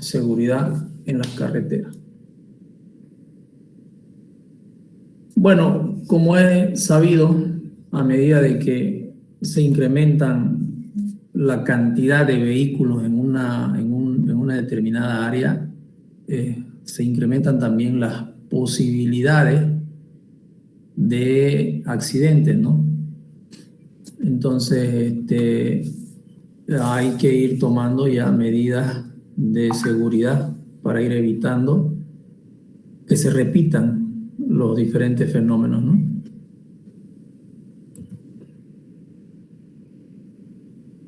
seguridad en las carreteras. Bueno, como es sabido, a medida de que se incrementan la cantidad de vehículos en una determinada área, se incrementan también las posibilidades de accidentes, ¿no? Entonces, hay que ir tomando ya medidas de seguridad para ir evitando que se repitan los diferentes fenómenos, ¿no?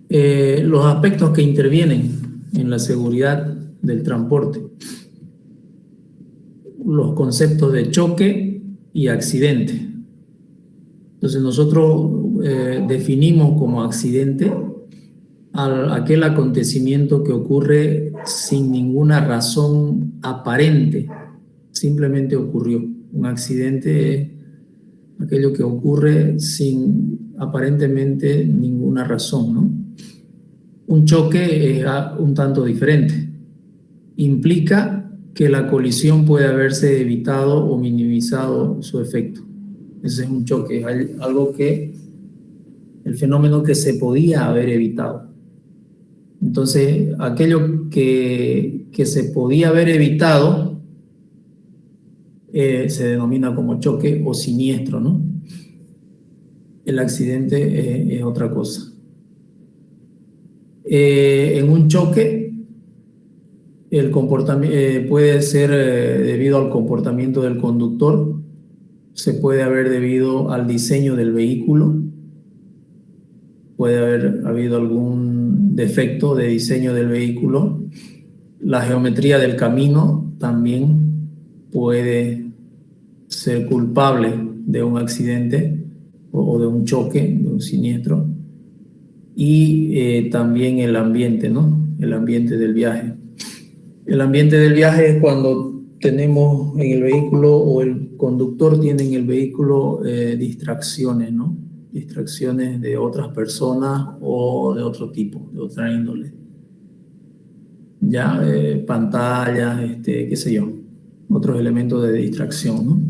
Los aspectos que intervienen en la seguridad del transporte, los conceptos de choque y accidente. Entonces nosotros definimos como accidente aquel acontecimiento que ocurre sin ninguna razón aparente, simplemente ocurrió. Un accidente es aquello que ocurre sin aparentemente ninguna razón, ¿no? Un choque es un tanto diferente. Implica que la colisión puede haberse evitado o minimizado su efecto. Ese es un choque, es algo que, el fenómeno que se podía haber evitado. Entonces, aquello que se podía haber evitado se denomina como choque o siniestro, ¿no? El accidente es otra cosa. En un choque, el comportamiento puede ser debido al comportamiento del conductor, se puede haber debido al diseño del vehículo, puede haber habido algún defecto de diseño del vehículo, la geometría del camino también puede ser culpable de un accidente o de un choque, de un siniestro, y también el ambiente, ¿no? El ambiente del viaje. El ambiente del viaje es cuando tenemos en el vehículo o el conductor tiene en el vehículo distracciones, ¿no? Distracciones de otras personas o de otro tipo, de otra índole. Ya, pantallas, qué sé yo, otros elementos de distracción, ¿no?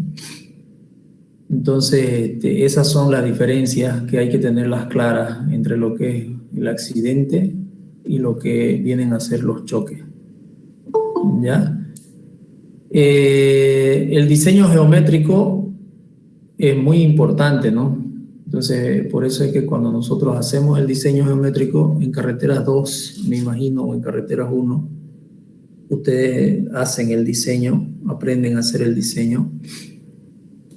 Entonces, esas son las diferencias que hay que tenerlas claras entre lo que es el accidente y lo que vienen a ser los choques. ¿Ya? El diseño geométrico es muy importante, ¿no? Entonces, por eso es que cuando nosotros hacemos el diseño geométrico en carreteras 2, me imagino, o en carreteras 1, ustedes hacen el diseño, aprenden a hacer el diseño,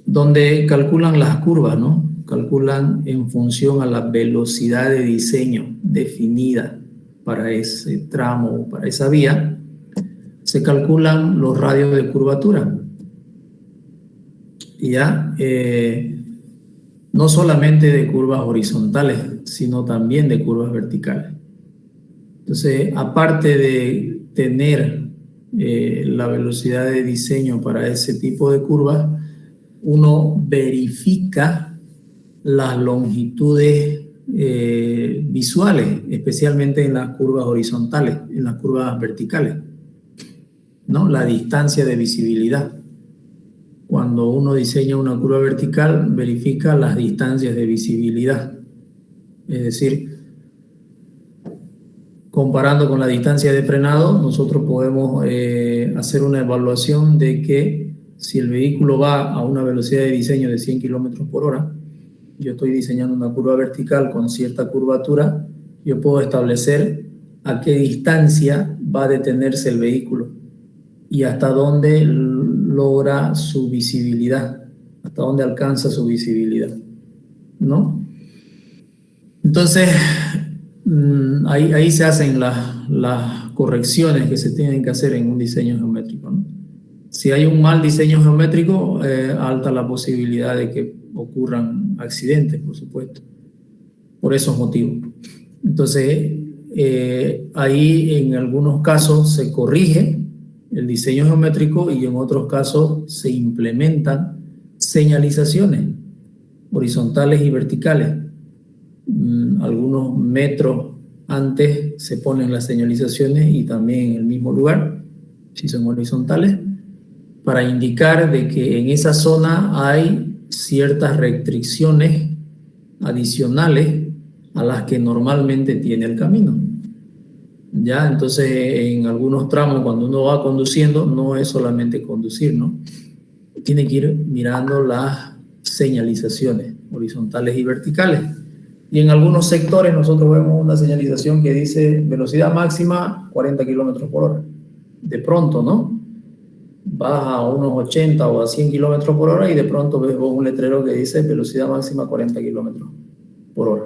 donde calculan las curvas, ¿no? Calculan en función a la velocidad de diseño definida para ese tramo, para esa vía, se calculan los radios de curvatura. ¿Ya? No solamente de curvas horizontales, sino también de curvas verticales. Entonces, aparte de tener la velocidad de diseño para ese tipo de curvas, uno verifica las longitudes visuales, especialmente en las curvas horizontales, en las curvas verticales, ¿no? La distancia de visibilidad. Cuando uno diseña una curva vertical, verifica las distancias de visibilidad. Es decir, comparando con la distancia de frenado, nosotros podemos hacer una evaluación de que si el vehículo va a una velocidad de diseño de 100 kilómetros por hora, yo estoy diseñando una curva vertical con cierta curvatura, yo puedo establecer a qué distancia va a detenerse el vehículo y hasta dónde logra su visibilidad, hasta dónde alcanza su visibilidad, ¿no? Entonces, ahí se hacen las correcciones que se tienen que hacer en un diseño geométrico, ¿no? Si hay un mal diseño geométrico, alta la posibilidad de que ocurran accidentes, por supuesto, por esos motivos. Entonces, ahí en algunos casos se corrige el diseño geométrico y en otros casos se implementan señalizaciones horizontales y verticales, algunos metros antes se ponen las señalizaciones y también en el mismo lugar, si son horizontales, para indicar de que en esa zona hay ciertas restricciones adicionales a las que normalmente tiene el camino. Ya, entonces en algunos tramos cuando uno va conduciendo no es solamente conducir, ¿no? Tiene que ir mirando las señalizaciones horizontales y verticales. Y en algunos sectores nosotros vemos una señalización que dice velocidad máxima 40 kilómetros por hora. De pronto, ¿no? Vas a unos 80 o a 100 kilómetros por hora y de pronto ves un letrero que dice velocidad máxima 40 kilómetros por hora.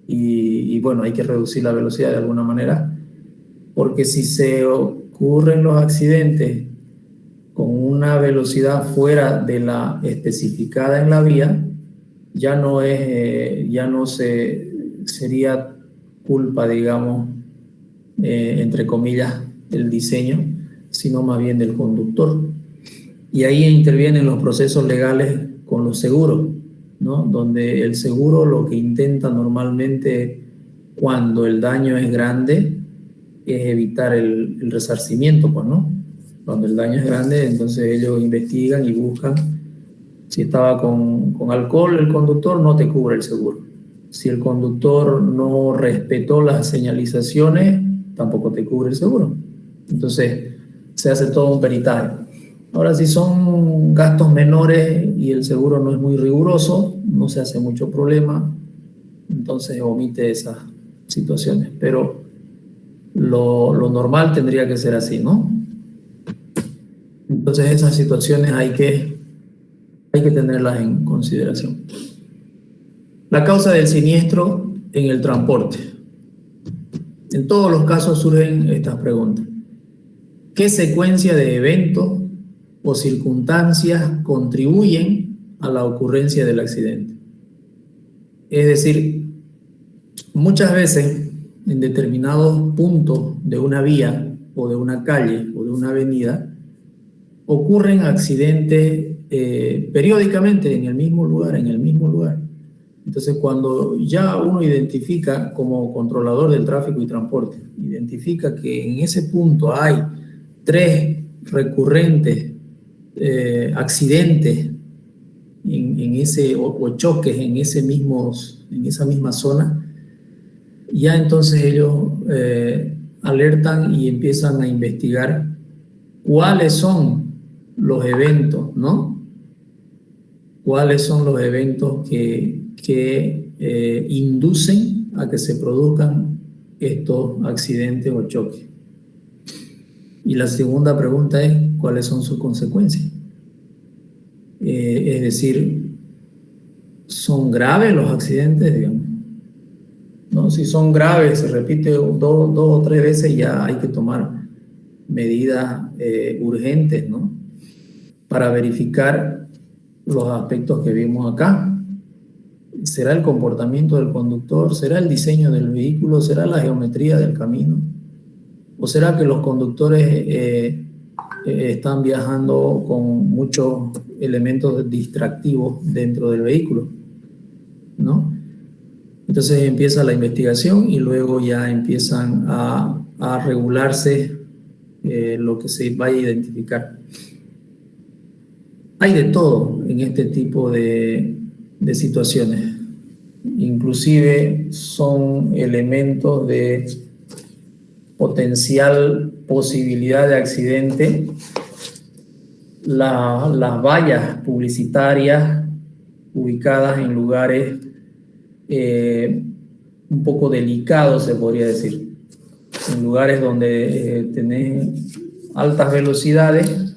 Y bueno, hay que reducir la velocidad de alguna manera, porque si se ocurren los accidentes con una velocidad fuera de la especificada en la vía, ya no sería culpa, digamos, entre comillas, del diseño, sino más bien del conductor. Y ahí intervienen los procesos legales con los seguros, ¿no? Donde el seguro lo que intenta normalmente cuando el daño es grande es evitar el resarcimiento, pues, ¿no? Cuando el daño es grande, entonces ellos investigan y buscan. Si estaba con alcohol el conductor, no te cubre el seguro. Si el conductor no respetó las señalizaciones, tampoco te cubre el seguro. Entonces se hace todo un peritaje. Ahora, si son gastos menores y el seguro no es muy riguroso, no se hace mucho problema, entonces omite esas situaciones. Pero lo normal tendría que ser así, ¿no? Entonces esas situaciones hay que tenerlas en consideración. La causa del siniestro en el transporte. En todos los casos surgen estas preguntas. ¿Qué secuencia de eventos o circunstancias contribuyen a la ocurrencia del accidente? Es decir, muchas veces en determinados puntos de una vía o de una calle o de una avenida ocurren accidentes periódicamente en el mismo lugar. Entonces, cuando ya uno identifica como controlador del tráfico y transporte, identifica que en ese punto hay 3 recurrentes accidentes en ese, o choques en esa misma zona, ya entonces ellos alertan y empiezan a investigar cuáles son los eventos, ¿no? ¿Cuáles son los eventos que inducen a que se produzcan estos accidentes o choques? Y la segunda pregunta es, ¿cuáles son sus consecuencias? Es decir, ¿son graves los accidentes, digamos? ¿No? Si son graves, se repite dos o tres veces, ya hay que tomar medidas urgentes, ¿no? Para verificar los aspectos que vimos acá. ¿Será el comportamiento del conductor? ¿Será el diseño del vehículo? ¿Será la geometría del camino? ¿O será que los conductores están viajando con muchos elementos distractivos dentro del vehículo, ¿no? Entonces empieza la investigación y luego ya empiezan a regularse lo que se vaya a identificar. Hay de todo en este tipo de situaciones. Inclusive son elementos de potencial posibilidad de accidente. Las vallas publicitarias ubicadas en lugares un poco delicados, se podría decir. En lugares donde tenés altas velocidades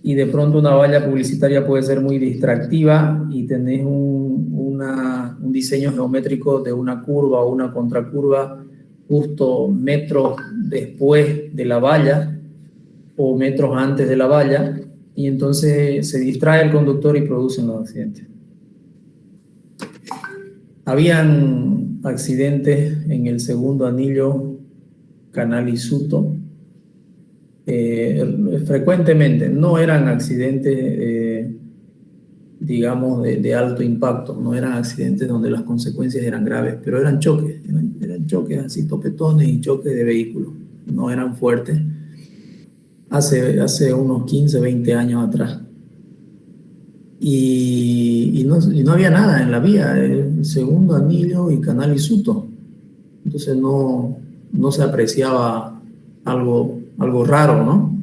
y de pronto una valla publicitaria puede ser muy distractiva y tenés un diseño geométrico de una curva o una contracurva justo metros después de la valla o metros antes de la valla, y entonces se distrae el conductor y producen los accidentes. Habían accidentes en el segundo anillo Canal Isuto, frecuentemente. No eran accidentes digamos, de alto impacto. No eran accidentes donde las consecuencias eran graves, pero eran choques, eran choques así, topetones y choques de vehículos. No eran fuertes. Hace unos 15, 20 años atrás. Y no había nada en la vía, segundo anillo y canal Isuto. Entonces no se apreciaba algo raro, ¿no?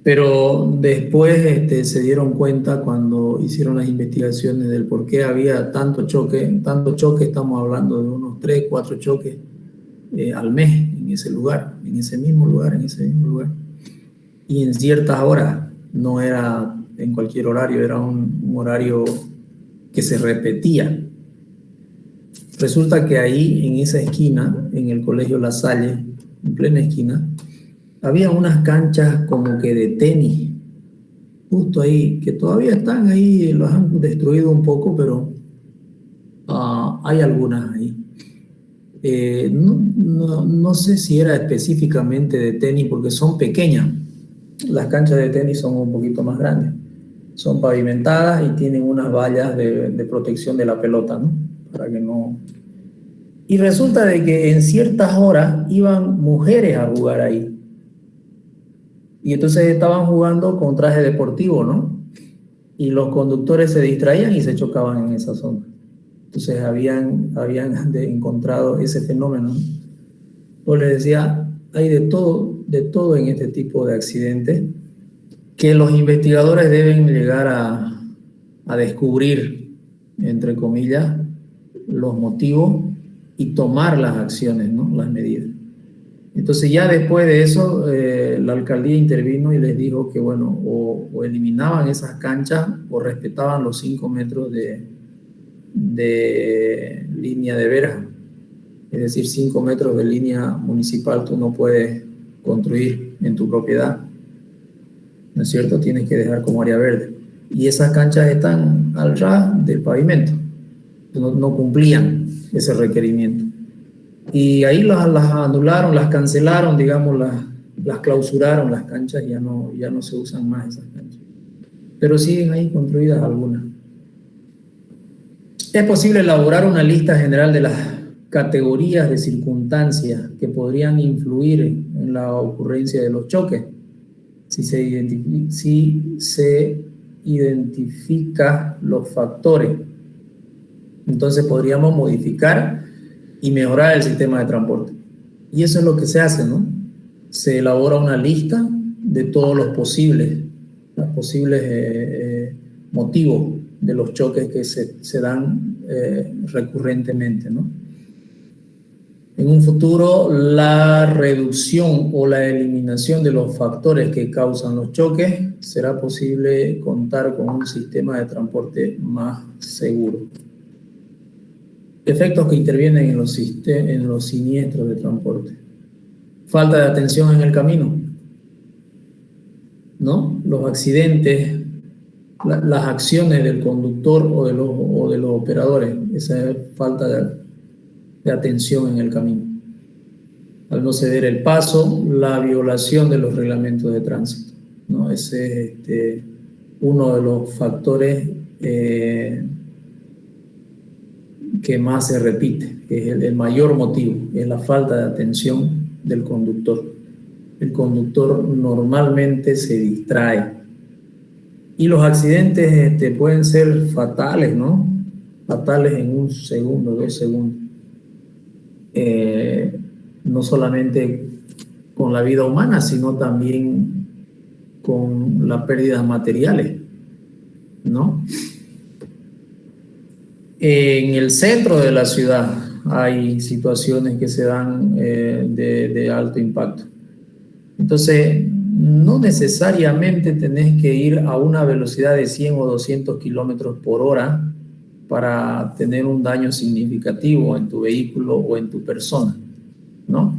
Pero después se dieron cuenta cuando hicieron las investigaciones del por qué había tanto choque, estamos hablando de unos 3, 4 choques al mes en ese lugar, en ese mismo lugar. Y en ciertas horas, no era en cualquier horario, era un horario que se repetía. Resulta que ahí, en esa esquina, en el Colegio La Salle, en plena esquina, había unas canchas como que de tenis, justo ahí, que todavía están ahí, los han destruido un poco, pero hay algunas ahí. No sé si era específicamente de tenis, porque son pequeñas. Las canchas de tenis son un poquito más grandes. Son pavimentadas y tienen unas vallas de protección de la pelota, ¿no? Para que no... Y resulta de que en ciertas horas iban mujeres a jugar ahí. Y entonces estaban jugando con traje deportivo, ¿no? Y los conductores se distraían y se chocaban en esa zona. Entonces habían encontrado ese fenómeno. Yo les decía, hay de todo en este tipo de accidentes que los investigadores deben llegar a descubrir, entre comillas, los motivos y tomar las acciones, ¿no? Las medidas. Entonces ya después de eso, la alcaldía intervino y les dijo que, bueno, o eliminaban esas canchas o respetaban los 5 metros de línea de verja. Es decir, 5 metros de línea municipal tú no puedes construir en tu propiedad, ¿no es cierto? Tienes que dejar como área verde. Y esas canchas están al ras del pavimento. No cumplían ese requerimiento. Y ahí las anularon, las cancelaron, digamos, las clausuraron las canchas, ya no se usan más esas canchas. Pero siguen ahí construidas algunas. Es posible elaborar una lista general de las categorías de circunstancias que podrían influir en la ocurrencia de los choques. Si se identifica los factores, entonces podríamos modificar y mejorar el sistema de transporte. Y eso es lo que se hace, ¿no? Se elabora una lista de todos los posibles motivos de los choques que se dan recurrentemente, ¿no? En un futuro, la reducción o la eliminación de los factores que causan los choques será posible contar con un sistema de transporte más seguro. Efectos que intervienen en los siniestros de transporte. Falta de atención en el camino, ¿no? Los accidentes, las acciones del conductor o de los operadores, esa falta de atención en el camino. Al no ceder el paso, la violación de los reglamentos de tránsito, ¿no? Ese es uno de los factores que más se repite, que es el mayor motivo, es la falta de atención del conductor. El conductor normalmente se distrae. Y los accidentes pueden ser fatales, ¿no? Fatales en 1 segundo, 2 segundos. No solamente con la vida humana, sino también con las pérdidas materiales, ¿no? En el centro de la ciudad hay situaciones que se dan de alto impacto. Entonces, no necesariamente tenés que ir a una velocidad de 100 o 200 kilómetros por hora para tener un daño significativo en tu vehículo o en tu persona, ¿no?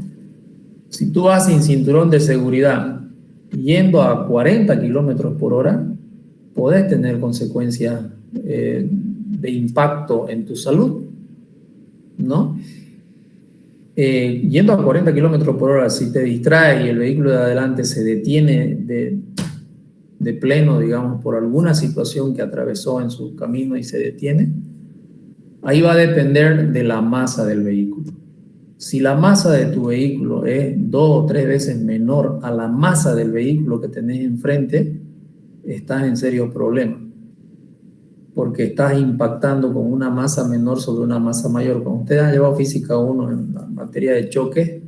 Si tú vas sin cinturón de seguridad yendo a 40 kilómetros por hora, podés tener consecuencias de impacto en tu salud, ¿no? Yendo a 40 kilómetros por hora, si te distraes y el vehículo de adelante se detiene de pleno, digamos, por alguna situación que atravesó en su camino y se detiene, ahí va a depender de la masa del vehículo. Si la masa de tu vehículo es 2 o 3 veces menor a la masa del vehículo que tenés enfrente, estás en serio problema, porque estás impactando con una masa menor sobre una masa mayor. Cuando ustedes han llevado física 1 en la materia de choque,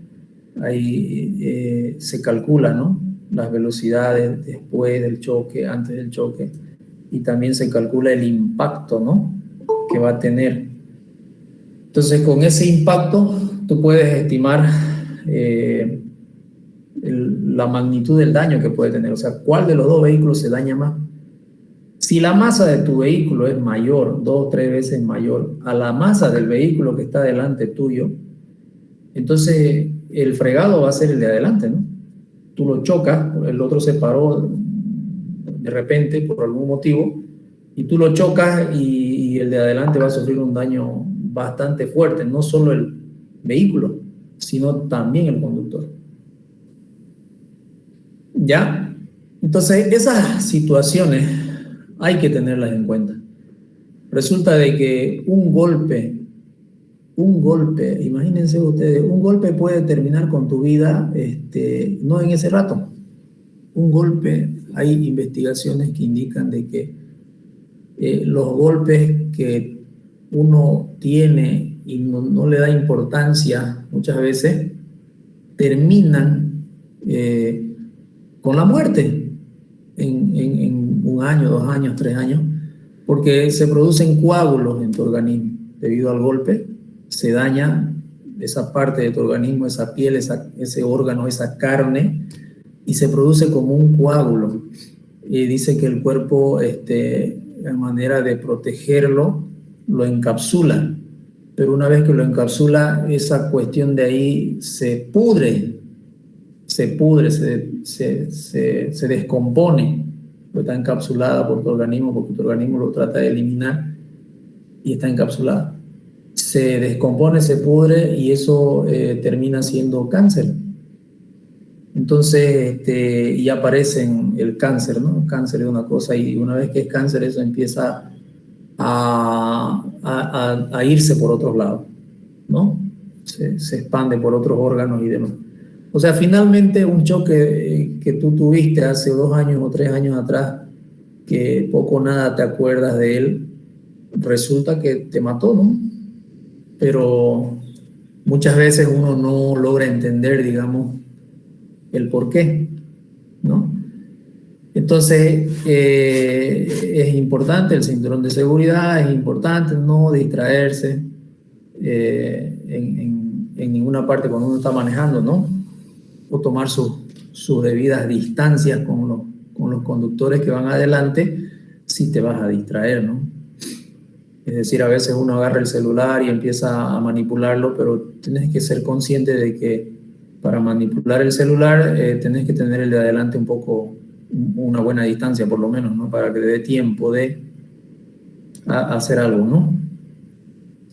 ahí se calcula, ¿no?, las velocidades después del choque, antes del choque, y también se calcula el impacto, ¿no?, que va a tener. Entonces, con ese impacto, tú puedes estimar la magnitud del daño que puede tener, o sea, cuál de los dos vehículos se daña más. Si la masa de tu vehículo es mayor, 2 o 3 veces mayor a la masa del vehículo que está delante tuyo, entonces el fregado va a ser el de adelante, ¿no? Tú lo chocas, el otro se paró de repente por algún motivo, y tú lo chocas y el de adelante va a sufrir un daño bastante fuerte, no solo el vehículo, sino también el conductor. ¿Ya? Entonces, esas situaciones hay que tenerlas en cuenta. Resulta de que un golpe, imagínense ustedes, un golpe puede terminar con tu vida, no en ese rato. Un golpe, hay investigaciones que indican de que los golpes que uno tiene y no le da importancia muchas veces terminan con la muerte en 1 año, 2 años, 3 años, porque se producen coágulos en tu organismo debido al golpe. Se daña esa parte de tu organismo, esa piel, ese órgano, esa carne, y se produce como un coágulo. Y dice que el cuerpo, a manera de protegerlo, lo encapsula, pero una vez que lo encapsula, esa cuestión de ahí se pudre, se descompone, porque está encapsulada por tu organismo, porque tu organismo lo trata de eliminar y está encapsulada. Se descompone, se pudre, y eso termina siendo cáncer. Entonces, y aparece el cáncer, ¿no? El cáncer es una cosa, y una vez que es cáncer, eso empieza a irse por otros lados, ¿no? Se expande por otros órganos y demás. O sea, finalmente un choque que tú tuviste hace 2 años o 3 años atrás, que poco o nada te acuerdas de él, resulta que te mató, ¿no? Pero muchas veces uno no logra entender, digamos, el por qué, ¿no? Entonces, es importante el cinturón de seguridad, es importante no distraerse en ninguna parte cuando uno está manejando, ¿no? O tomar sus debidas distancias con los conductores que van adelante si te vas a distraer, ¿no? Es decir, a veces uno agarra el celular y empieza a manipularlo, pero tienes que ser consciente de que para manipular el celular tenés que tener el de adelante un poco, una buena distancia por lo menos, ¿no? Para que le dé tiempo de hacer algo, ¿no?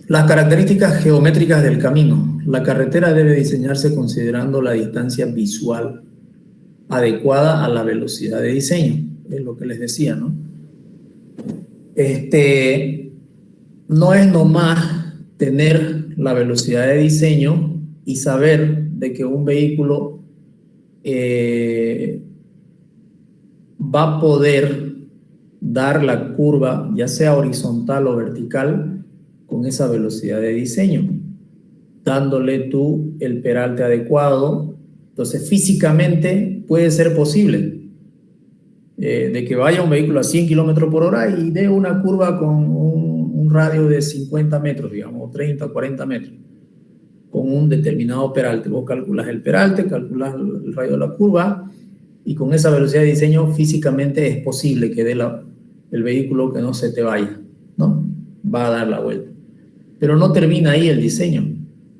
Las características geométricas del camino. La carretera debe diseñarse considerando la distancia visual adecuada a la velocidad de diseño, es lo que les decía, ¿no? No es nomás tener la velocidad de diseño y saber de que un vehículo va a poder dar la curva, ya sea horizontal o vertical, con esa velocidad de diseño, dándole tú el peralte adecuado. Entonces, físicamente puede ser posible de que vaya un vehículo a 100 kilómetros por hora y dé una curva con un radio de 50 metros, digamos, 30 o 40 metros, con un determinado peralte. Vos calculas el peralte, calculas el radio de la curva, y con esa velocidad de diseño físicamente es posible que dé el vehículo, que no se te vaya, ¿no? Va a dar la vuelta. Pero no termina ahí el diseño.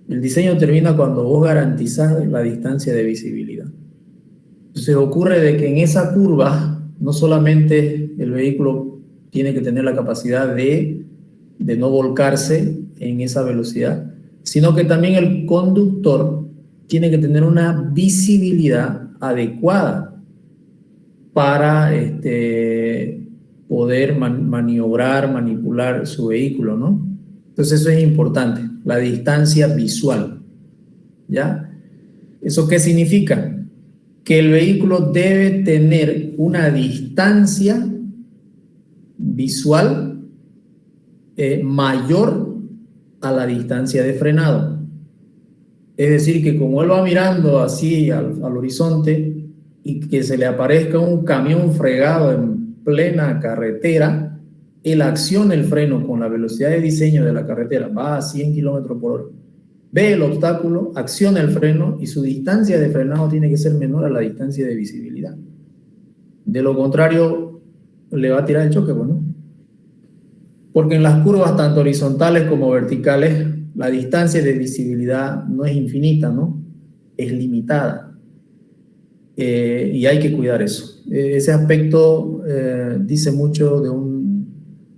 El diseño termina cuando vos garantizás la distancia de visibilidad. Entonces ocurre de que en esa curva no solamente el vehículo tiene que tener la capacidad de no volcarse en esa velocidad, sino que también el conductor tiene que tener una visibilidad adecuada para poder maniobrar, manipular su vehículo, ¿no? Entonces eso es importante, la distancia visual, ¿ya? ¿Eso qué significa? Que el vehículo debe tener una distancia visual mayor a la distancia de frenado. Es decir, que como él va mirando así al horizonte y que se le aparezca un camión fregado en plena carretera, él acciona el freno con la velocidad de diseño de la carretera, va a 100 kilómetros por hora, ve el obstáculo, acciona el freno y su distancia de frenado tiene que ser menor a la distancia de visibilidad. De lo contrario, le va a tirar el choque, bueno. Porque en las curvas tanto horizontales como verticales, la distancia de visibilidad no es infinita, ¿no? Es limitada. Y hay que cuidar eso. Ese aspecto dice mucho de un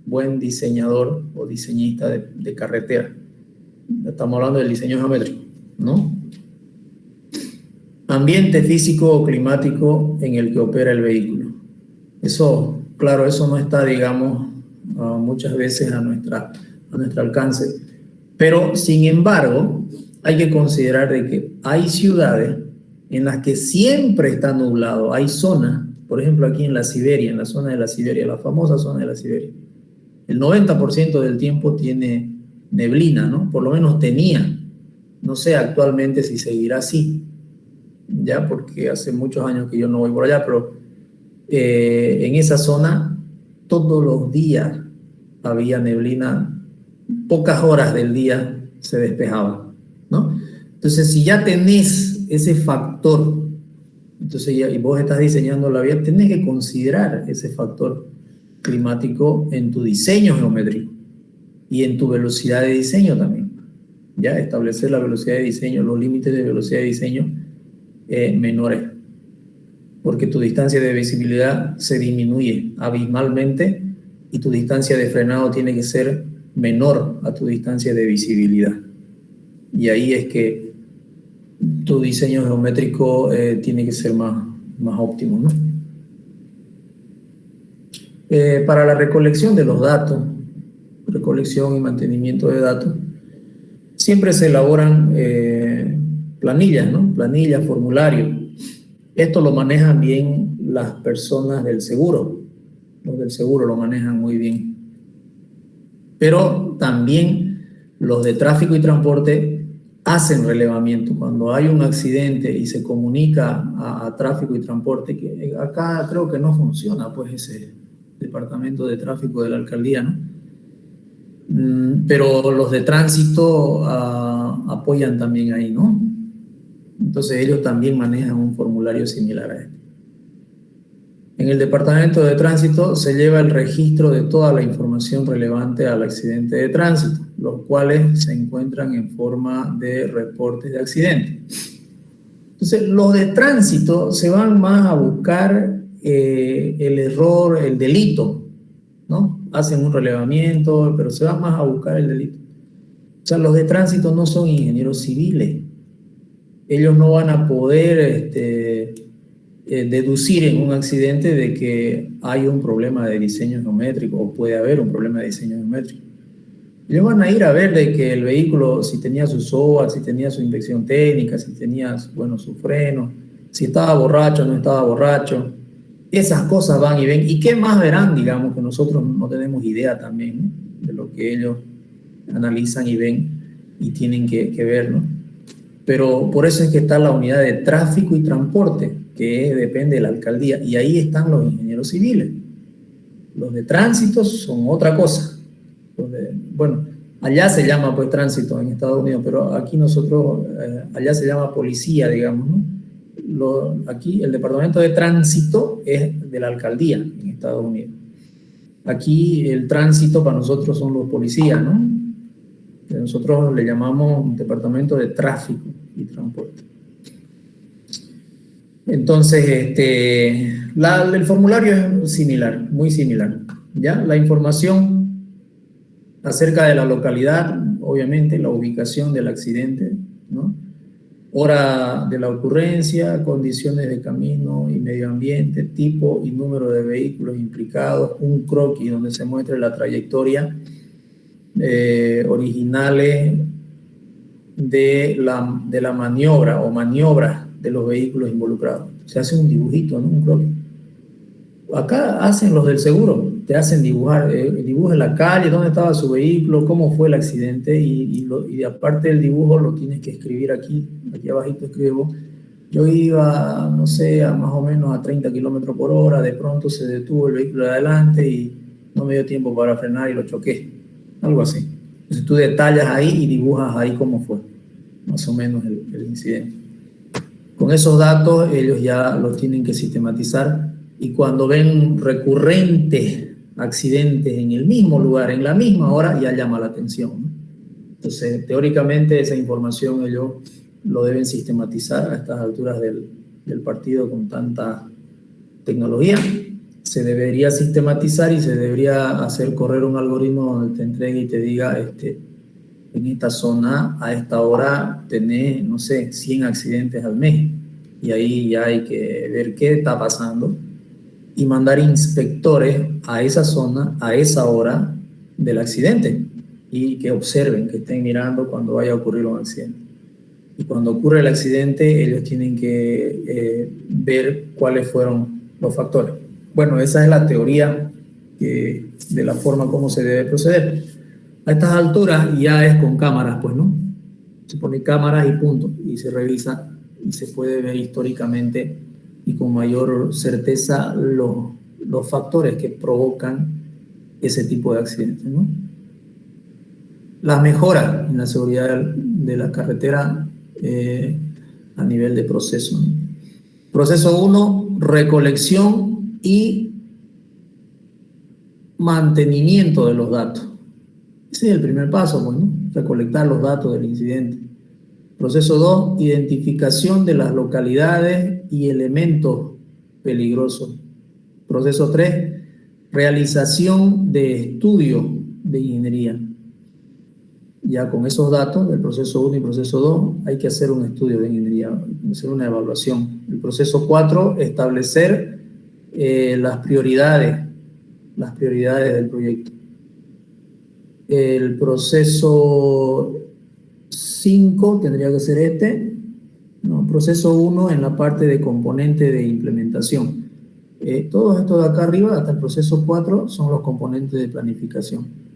buen diseñador o diseñista de carretera. Estamos hablando del diseño geométrico, ¿no? Ambiente físico o climático en el que opera el vehículo. Eso, claro, eso no está, digamos, muchas veces a nuestro alcance. Pero, sin embargo, hay que considerar de que hay ciudades en las que siempre está nublado. Hay zonas, por ejemplo, aquí en la Siberia, en la zona de la Siberia, la famosa zona de la Siberia. El 90% del tiempo tiene neblina, ¿no? Por lo menos tenía. No sé actualmente si seguirá así, ya porque hace muchos años que yo no voy por allá, pero en esa zona todos los días había neblina, pocas horas del día se despejaba, ¿no? Entonces, si ya tenés ese factor, entonces y vos estás diseñando la vía, tenés que considerar ese factor climático en tu diseño geométrico y en tu velocidad de diseño también. Ya establecer la velocidad de diseño, los límites de velocidad de diseño menores, porque tu distancia de visibilidad se disminuye abismalmente y tu distancia de frenado tiene que ser menor a tu distancia de visibilidad. Y ahí es que tu diseño geométrico tiene que ser más óptimo, ¿no? Para la recolección de los datos, recolección y mantenimiento de datos, siempre se elaboran planillas, ¿no? Planillas, formularios. Esto lo manejan bien las personas del seguro. Los del seguro lo manejan muy bien. Pero también los de tráfico y transporte hacen relevamiento. Cuando hay un accidente y se comunica a tráfico y transporte, que acá creo que no funciona, pues ese departamento de tráfico de la alcaldía, ¿no? Pero los de tránsito apoyan también ahí, ¿no? Entonces ellos también manejan un formulario similar a este. En el departamento de tránsito se lleva el registro de toda la información relevante al accidente de tránsito, los cuales se encuentran en forma de reportes de accidente. Entonces, los de tránsito se van más a buscar el error, el delito, ¿no? Hacen un relevamiento, pero se van más a buscar el delito. O sea, los de tránsito no son ingenieros civiles. Ellos no van a poder deducir en un accidente de que hay un problema de diseño geométrico o puede haber un problema de diseño geométrico. Ellos van a ir a ver de que el vehículo, si tenía su SOA, si tenía su inspección técnica, si tenía, bueno, su freno, si estaba borracho o no estaba borracho. Esas cosas van y ven. ¿Y qué más verán? Digamos que nosotros no tenemos idea también, ¿no?, de lo que ellos analizan y ven y tienen que ver, ¿no? Pero por eso es que está la unidad de tráfico y transporte, que depende de la alcaldía, y ahí están los ingenieros civiles. Los de tránsito son otra cosa. Bueno, allá se llama pues tránsito en Estados Unidos, pero aquí nosotros, allá se llama policía, digamos, ¿no? Aquí el departamento de tránsito es de la alcaldía en Estados Unidos. Aquí el tránsito para nosotros son los policías, ¿no? Nosotros le llamamos departamento de tráfico y transporte. Entonces, el formulario es similar, muy similar, ¿ya? La información acerca de la localidad, obviamente, la ubicación del accidente, ¿no? hora de la ocurrencia, condiciones de camino y medio ambiente, tipo y número de vehículos implicados, un croquis donde se muestre la trayectoria originales de la maniobra o maniobras de los vehículos involucrados. Se hace un dibujito, ¿no? Un croquis. Acá hacen los del seguro, te hacen dibujar, dibuja la calle, dónde estaba su vehículo, cómo fue el accidente y aparte del dibujo lo tienes que escribir aquí abajito escribo, yo iba, no sé, a más o menos a 30 kilómetros por hora, de pronto se detuvo el vehículo de adelante y no me dio tiempo para frenar y lo choqué, algo así. Entonces tú detallas ahí y dibujas ahí cómo fue, más o menos el incidente. Con esos datos ellos ya los tienen que sistematizar y cuando ven recurrentes accidentes en el mismo lugar, en la misma hora, ya llama la atención, ¿no? Entonces, teóricamente esa información ellos lo deben sistematizar a estas alturas del partido con tanta tecnología. Se debería sistematizar y se debería hacer correr un algoritmo donde te entregue y te diga, en esta zona a esta hora tenés, no sé, 100 accidentes al mes. Y ahí ya hay que ver qué está pasando y mandar inspectores a esa zona, a esa hora del accidente y que observen, que estén mirando cuando vaya a ocurrir un accidente. Y cuando ocurre el accidente, ellos tienen que ver cuáles fueron los factores. Bueno, esa es la teoría de la forma como se debe proceder. A estas alturas ya es con cámaras, pues, ¿no? Se pone cámaras y punto, y se revisa y se puede ver históricamente y con mayor certeza los factores que provocan ese tipo de accidentes, ¿no? Las mejoras en la seguridad de la carretera a nivel de proceso, ¿no? Proceso 1, recolección y mantenimiento de los datos. Ese es el primer paso, pues, ¿no? Recolectar los datos del incidente. Proceso 2, identificación de las localidades y elementos peligrosos. Proceso 3, realización de estudios de ingeniería. Ya con esos datos del proceso 1 y proceso 2 hay que hacer un estudio de ingeniería, hacer una evaluación. El proceso 4, establecer las prioridades del proyecto. El proceso 5 tendría que ser proceso 1 en la parte de componente de implementación. Todo esto de acá arriba, hasta el proceso 4, son los componentes de planificación.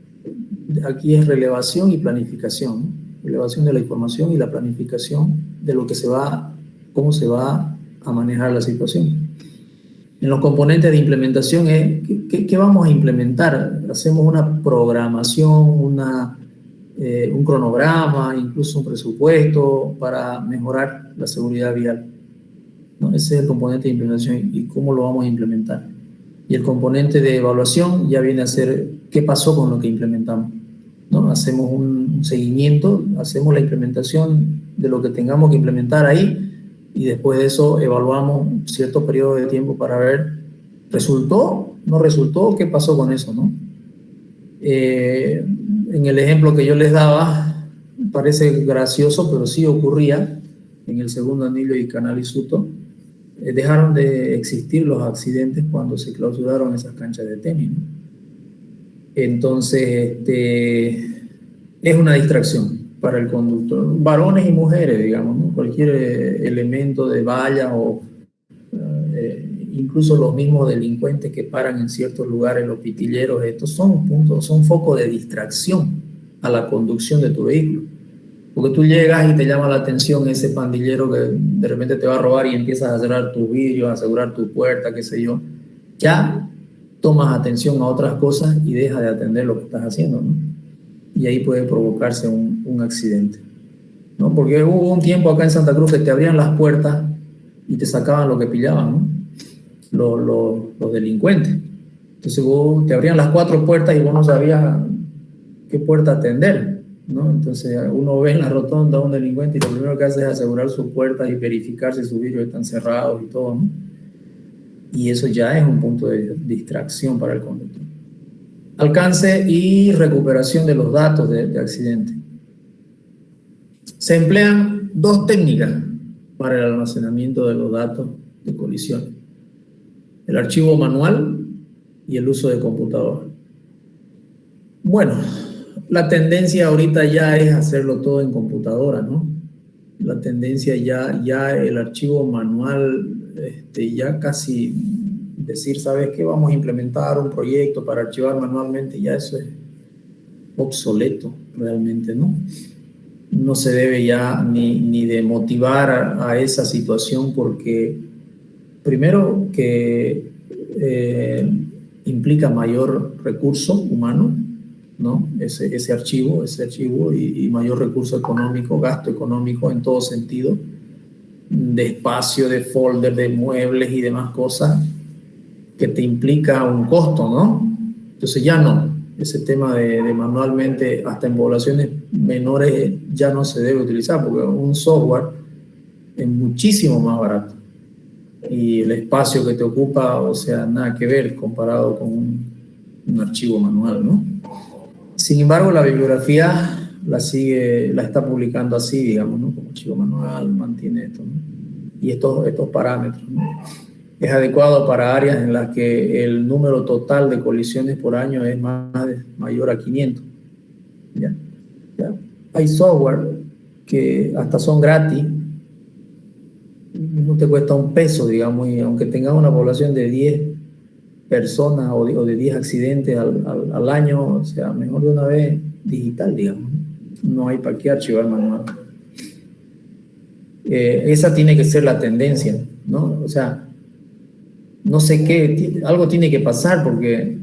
Aquí es relevación y planificación, ¿no? Relevación de la información y la planificación de lo que cómo se va a manejar la situación. En los componentes de implementación es ¿qué vamos a implementar? Hacemos una programación, un cronograma, incluso un presupuesto para mejorar la seguridad vial, ¿no? Ese es el componente de implementación y cómo lo vamos a implementar. Y el componente de evaluación ya viene a ser qué pasó con lo que implementamos, ¿no? Hacemos un seguimiento, hacemos la implementación de lo que tengamos que implementar ahí y después de eso evaluamos cierto periodo de tiempo para ver ¿resultó? ¿No resultó? ¿Qué pasó con eso, no? En el ejemplo que yo les daba, parece gracioso, pero sí ocurría en el segundo anillo y Canal Isuto. Dejaron de existir los accidentes cuando se clausuraron esas canchas de tenis, ¿no? Entonces, es una distracción para el conductor, varones y mujeres, digamos, ¿no? Cualquier elemento de valla o incluso los mismos delincuentes que paran en ciertos lugares, los pitilleros, estos son puntos, son focos de distracción a la conducción de tu vehículo. Porque tú llegas y te llama la atención ese pandillero que de repente te va a robar y empiezas a cerrar tus vidrios, a asegurar tu puerta, qué sé yo. Ya tomas atención a otras cosas y dejas de atender lo que estás haciendo, ¿no? Y ahí puede provocarse un accidente, ¿no? Porque hubo un tiempo acá en Santa Cruz que te abrían las puertas y te sacaban lo que pillaban, ¿no? Los delincuentes. Entonces te abrían las 4 puertas y vos no sabías qué puerta atender, ¿no? Entonces uno ve en la rotonda a un delincuente y lo primero que hace es asegurar sus puertas y verificar si sus vidrios están cerrados y todo, ¿no? Y eso ya es un punto de distracción para el conductor. Alcance y recuperación de los datos de accidente. Se emplean 2 técnicas para el almacenamiento de los datos de colisiones. El archivo manual y el uso de computadora. Bueno, la tendencia ahorita ya es hacerlo todo en computadora, ¿no? La tendencia ya el archivo manual, ya casi decir, ¿sabes qué? Vamos a implementar un proyecto para archivar manualmente, ya eso es obsoleto realmente, ¿no? No se debe ya ni de motivar a esa situación porque primero que implica mayor recurso humano, ¿no? Ese archivo y mayor recurso económico, gasto económico en todo sentido, de espacio, de folder, de muebles y demás cosas, que te implica un costo, ¿no? Entonces ya no, ese tema de manualmente, hasta en poblaciones menores, ya no se debe utilizar, porque un software es muchísimo más barato. Y el espacio que te ocupa, o sea, nada que ver comparado con un archivo manual, ¿no? Sin embargo, la bibliografía la está publicando así, digamos, ¿no? Como archivo manual, mantiene esto, ¿no? Y estos parámetros, ¿no? Es adecuado para áreas en las que el número total de colisiones por año es mayor a 500. ¿Ya? ¿Ya? Hay software que hasta son gratis, no te cuesta un peso, digamos, y aunque tengas una población de 10 personas o de 10 accidentes al año, o sea, mejor de una vez digital, digamos. No hay para qué archivar manual. Esa tiene que ser la tendencia, ¿no? O sea, no sé qué, algo tiene que pasar porque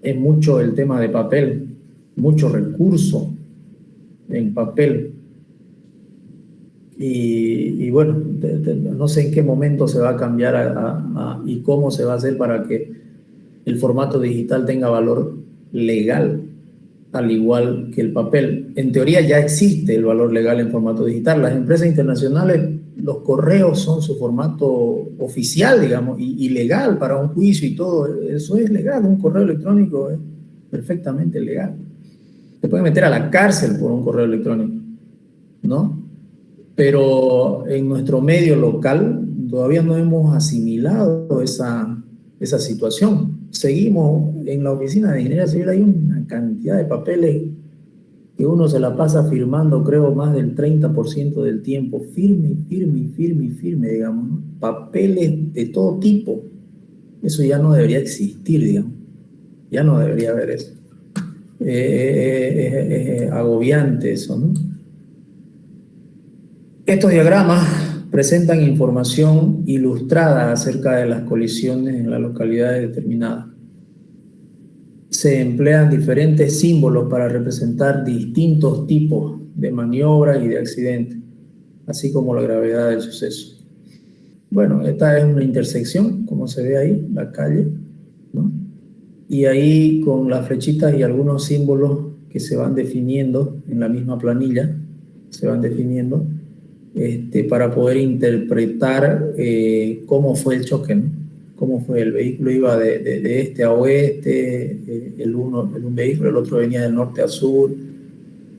es mucho el tema de papel, mucho recurso en papel. Y bueno, no sé en qué momento se va a cambiar y cómo se va a hacer para que el formato digital tenga valor legal, al igual que el papel. En teoría ya existe el valor legal en formato digital. Las empresas internacionales, los correos son su formato oficial, digamos, y legal para un juicio y todo. Eso es legal, un correo electrónico es perfectamente legal. Te pueden meter a la cárcel por un correo electrónico, ¿no? Pero en nuestro medio local todavía no hemos asimilado esa situación. Seguimos en la oficina de ingeniería civil, hay una cantidad de papeles que uno se la pasa firmando, creo, más del 30% del tiempo, firme, digamos, ¿no? Papeles de todo tipo. Eso ya no debería existir, digamos. Ya no debería haber eso. Es agobiante eso, ¿no? Estos diagramas presentan información ilustrada acerca de las colisiones en las localidades determinadas. Se emplean diferentes símbolos para representar distintos tipos de maniobras y de accidentes, así como la gravedad del suceso. Bueno, esta es una intersección, como se ve ahí, la calle, ¿no? Y ahí con las flechitas y algunos símbolos que se van definiendo en la misma planilla, se van definiendo, para poder interpretar cómo fue el choque, ¿no? Cómo fue, el vehículo iba de este a oeste, un vehículo, el otro venía del norte a sur,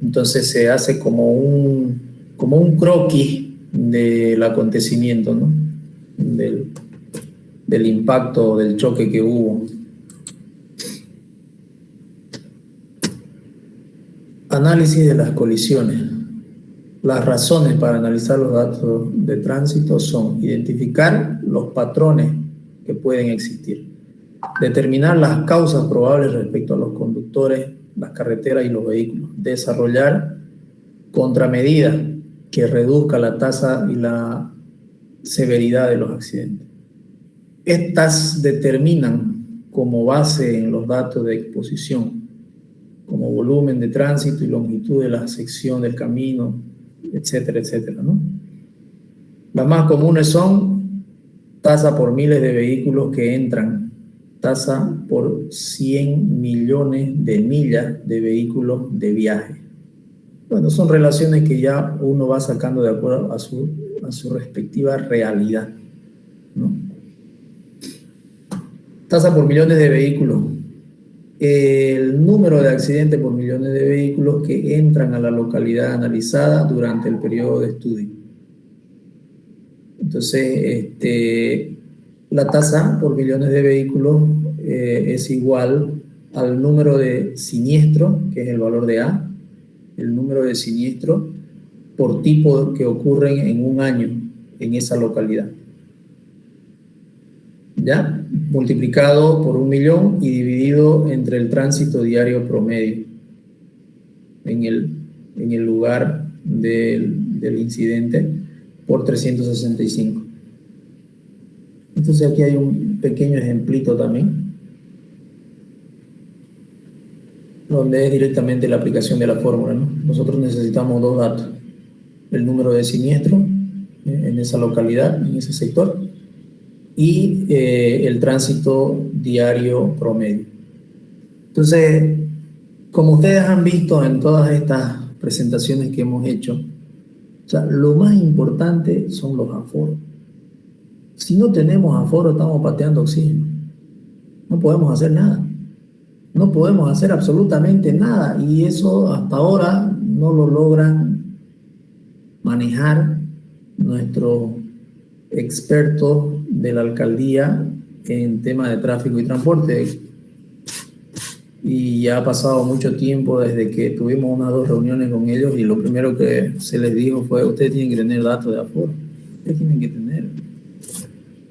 entonces se hace como un croquis del acontecimiento, ¿no? Del impacto, del choque que hubo. Análisis de las colisiones. Las razones para analizar los datos de tránsito son identificar los patrones que pueden existir, determinar las causas probables respecto a los conductores, las carreteras y los vehículos, desarrollar contramedidas que reduzcan la tasa y la severidad de los accidentes. Estas determinan como base en los datos de exposición, como volumen de tránsito y longitud de la sección del camino, etcétera, etcétera, ¿no? Las más comunes son tasa por miles de vehículos que entran, tasa por 100 millones de millas de vehículos de viaje. Bueno, son relaciones que ya uno va sacando de acuerdo a su respectiva realidad, ¿no? Tasa por millones de vehículos. El número de accidentes por millones de vehículos que entran a la localidad analizada durante el periodo de estudio. Entonces, la tasa por millones de vehículos es igual al número de siniestro, que es el valor de A, el número de siniestro por tipo que ocurren en un año en esa localidad. ¿Ya? Multiplicado por 1.000.000 y dividido entre el tránsito diario promedio en el lugar del incidente por 365. Entonces aquí hay un pequeño ejemplito también, donde es directamente la aplicación de la fórmula, ¿no? Nosotros necesitamos dos datos: el número de siniestro en esa localidad, en ese sector, y el tránsito diario promedio. Entonces, como ustedes han visto en todas estas presentaciones que hemos hecho, o sea, lo más importante son los aforos. Si no tenemos aforo, estamos pateando oxígeno. No podemos hacer nada. No podemos hacer absolutamente nada, y eso hasta ahora no lo logran manejar nuestros expertos de la alcaldía en tema de tráfico y transporte. Y ya ha pasado mucho tiempo desde que tuvimos unas 2 reuniones con ellos, y lo primero que se les dijo fue: ustedes tienen que tener datos de aforo, ustedes tienen que tener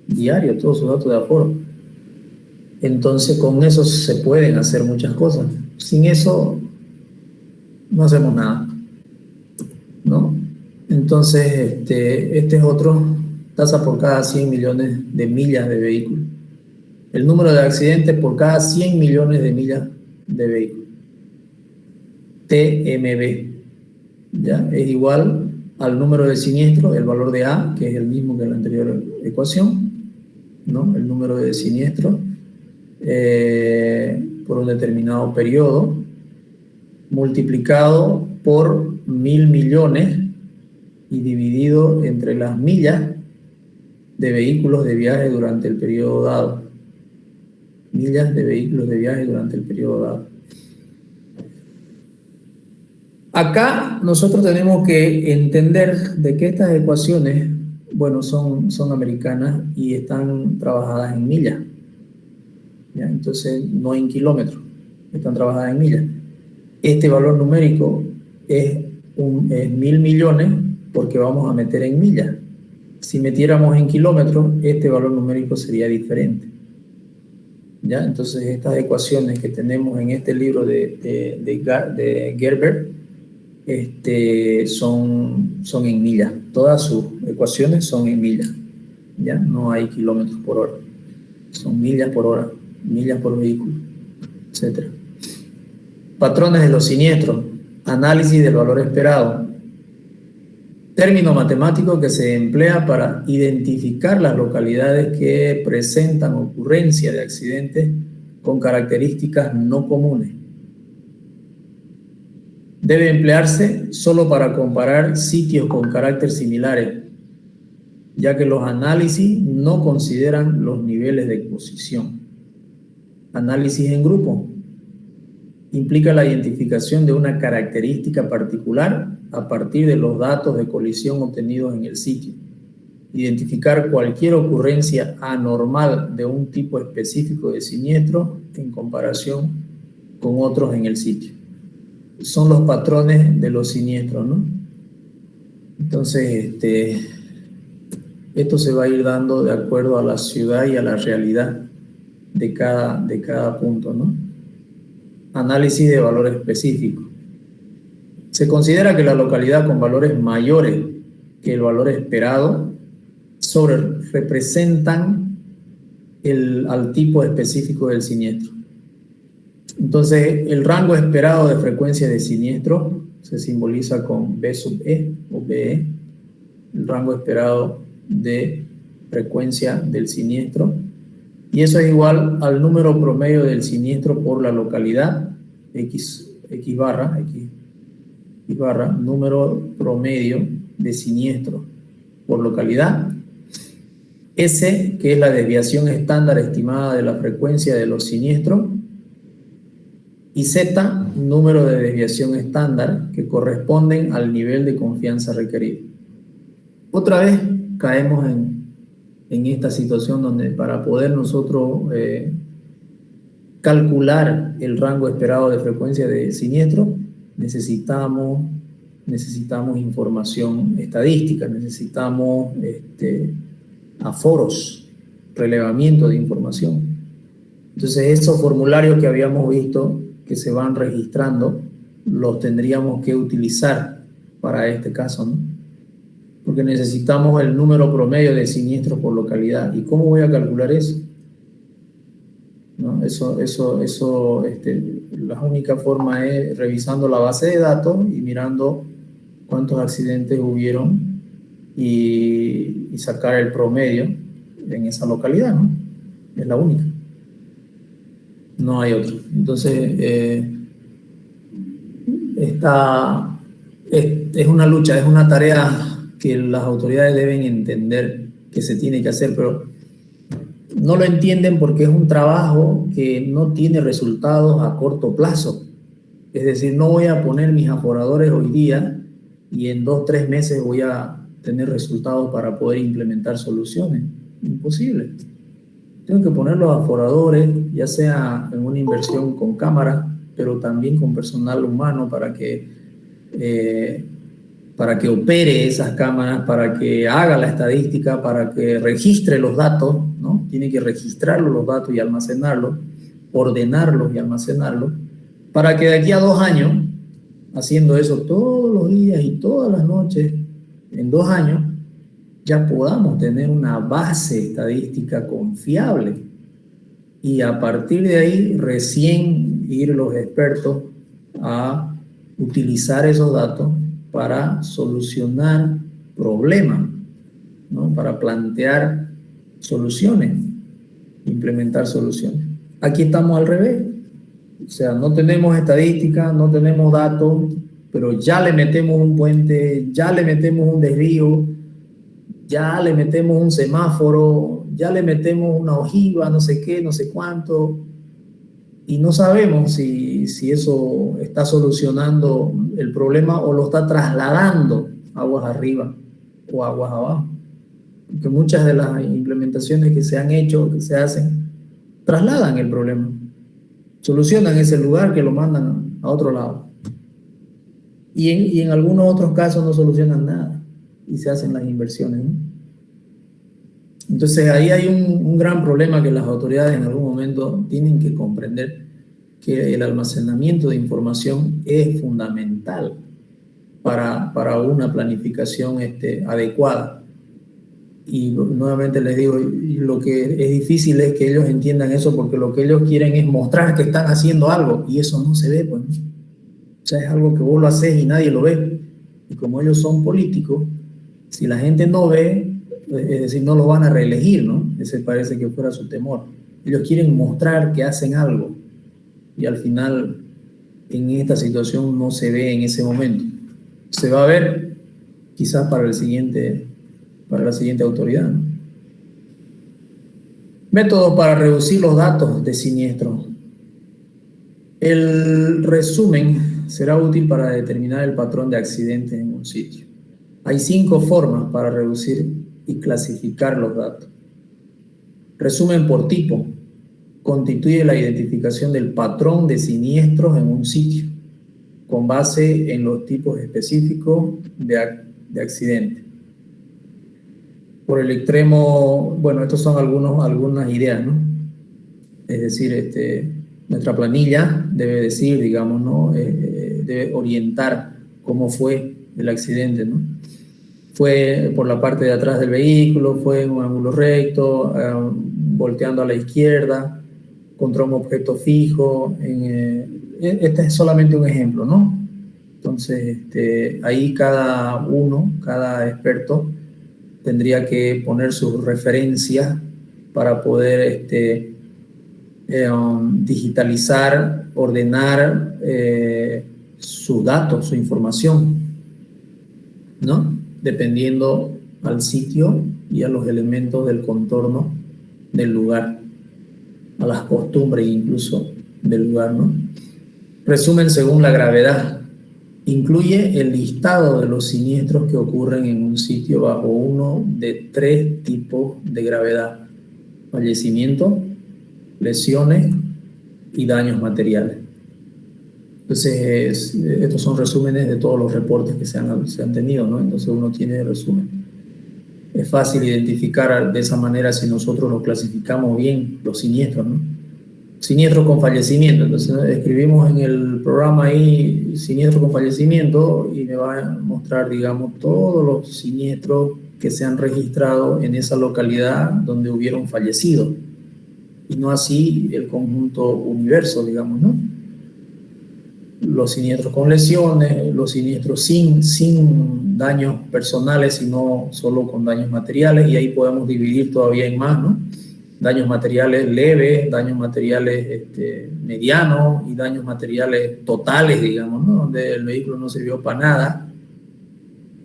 diario todos sus datos de aforo. Entonces con eso se pueden hacer muchas cosas. Sin eso no hacemos nada, ¿no? Entonces este es otro: tasa por cada 100 millones de millas de vehículos. El número de accidentes por cada 100 millones de millas de vehículos. TMB, ¿ya? Es igual al número de siniestro, el valor de A, que es el mismo que en la anterior ecuación, ¿no? El número de siniestro por un determinado periodo, multiplicado por 1.000 millones y dividido entre las millas de vehículos de viaje durante el periodo dado. Millas de vehículos de viaje durante el periodo dado. Acá nosotros tenemos que entender de que estas ecuaciones, bueno, son americanas y están trabajadas en millas, ¿ya? Entonces no en kilómetros, están trabajadas en millas. Este valor numérico es 1.000 millones porque vamos a meter en millas. Si metiéramos en kilómetros, este valor numérico sería diferente, ¿ya? Entonces estas ecuaciones que tenemos en este libro de Gerber son en millas. Todas sus ecuaciones son en millas, ¿ya? No hay kilómetros por hora, son millas por hora, millas por vehículo, etc. Patrones de los siniestros, análisis del valor esperado, término matemático que se emplea para identificar las localidades que presentan ocurrencia de accidentes con características no comunes. Debe emplearse solo para comparar sitios con carácter similares, ya que los análisis no consideran los niveles de exposición. Análisis en grupo implica la identificación de una característica particular a partir de los datos de colisión obtenidos en el sitio. Identificar cualquier ocurrencia anormal de un tipo específico de siniestro en comparación con otros en el sitio. Son los patrones de los siniestros, ¿no? Entonces, esto se va a ir dando de acuerdo a la ciudad y a la realidad de cada punto, ¿no? Análisis de valor específico. Se considera que la localidad con valores mayores que el valor esperado representan al tipo específico del siniestro. Entonces, el rango esperado de frecuencia de siniestro se simboliza con B sub E o BE, el rango esperado de frecuencia del siniestro, y eso es igual al número promedio del siniestro por la localidad, X barra, número promedio de siniestro por localidad, S, que es la desviación estándar estimada de la frecuencia de los siniestros, y Z, número de desviación estándar que corresponden al nivel de confianza requerido. Otra vez caemos en en esta situación donde para poder nosotros calcular el rango esperado de frecuencia de siniestro, necesitamos información estadística, necesitamos aforos, relevamiento de información. Entonces, esos formularios que habíamos visto que se van registrando, los tendríamos que utilizar para este caso, ¿no? Porque necesitamos el número promedio de siniestros por localidad. ¿Y cómo voy a calcular eso? ¿No? La única forma es revisando la base de datos y mirando cuántos accidentes hubieron y sacar el promedio en esa localidad, ¿no? Es la única. No hay otra. Entonces, es una lucha, es una tarea que las autoridades deben entender que se tiene que hacer, pero no lo entienden porque es un trabajo que no tiene resultados a corto plazo. Es decir, no voy a poner mis aforadores hoy día y en 2 o 3 meses voy a tener resultados para poder implementar soluciones. Imposible. Tengo que poner los aforadores, ya sea en una inversión con cámara, pero también con personal humano para que opere esas cámaras, para que haga la estadística, para que registre los datos, ¿no? Tiene que registrarlos los datos y almacenarlos, ordenarlos y almacenarlos, para que de aquí a 2 años, haciendo eso todos los días y todas las noches, en 2 años, ya podamos tener una base estadística confiable. Y a partir de ahí, recién ir los expertos a utilizar esos datos para solucionar problemas, ¿no? Para plantear soluciones, implementar soluciones. Aquí estamos al revés. O sea, no tenemos estadística, no tenemos datos, pero ya le metemos un puente, ya le metemos un desvío, ya le metemos un semáforo, ya le metemos una ojiva, no sé qué, no sé cuánto, y no sabemos si eso está solucionando el problema o lo está trasladando aguas arriba o aguas abajo. Porque muchas de las implementaciones que se han hecho, que se hacen, trasladan el problema, solucionan ese lugar que lo mandan a otro lado. Y en algunos otros casos no solucionan nada y se hacen las inversiones, ¿no? Entonces ahí hay un gran problema que las autoridades en algún momento tienen que comprender, que el almacenamiento de información es fundamental para una planificación adecuada. Y nuevamente les digo, lo que es difícil es que ellos entiendan eso, porque lo que ellos quieren es mostrar que están haciendo algo, y eso no se ve, pues. O sea, es algo que vos lo haces y nadie lo ve. Y como ellos son políticos, si la gente no ve, es decir, no lo van a reelegir, ¿no? Ese parece que fuera su temor. Ellos quieren mostrar que hacen algo, y al final en esta situación no se ve en ese momento. Se va a ver quizás para la siguiente autoridad, ¿no? Métodos para reducir los datos de siniestro. El resumen será útil para determinar el patrón de accidentes en un sitio. Hay 5 formas para reducir y clasificar los datos. Resumen por tipo. Constituye la identificación del patrón de siniestros en un sitio, con base en los tipos específicos de accidente. Por el extremo, bueno, estos son algunas ideas, ¿no? Es decir, nuestra planilla debe decir, digamos, ¿no? Debe orientar cómo fue el accidente, ¿no? Fue por la parte de atrás del vehículo, fue en un ángulo recto, volteando a la izquierda, contra un objeto fijo. Este es solamente un ejemplo, ¿no? Entonces, ahí cada experto tendría que poner sus referencias para poder digitalizar, ordenar sus datos, su información, ¿no? Dependiendo al sitio y a los elementos del contorno del lugar, a las costumbres incluso del lugar, ¿no? Resumen según la gravedad. Incluye el listado de los siniestros que ocurren en un sitio bajo uno de 3 tipos de gravedad: fallecimiento, lesiones y daños materiales. Entonces, estos son resúmenes de todos los reportes que se han tenido, ¿no? Entonces uno tiene el resumen. Es fácil identificar de esa manera si nosotros lo clasificamos bien, los siniestros, ¿no? Siniestro con fallecimiento. Entonces escribimos en el programa ahí siniestro con fallecimiento y me va a mostrar, digamos, todos los siniestros que se han registrado en esa localidad donde hubieron fallecidos, y no así el conjunto universo, digamos, ¿no? Los siniestros con lesiones, los siniestros sin daños personales, sino solo con daños materiales, y ahí podemos dividir todavía en más, ¿no? Daños materiales leves, daños materiales medianos y daños materiales totales, digamos, ¿no? Donde el vehículo no sirvió para nada,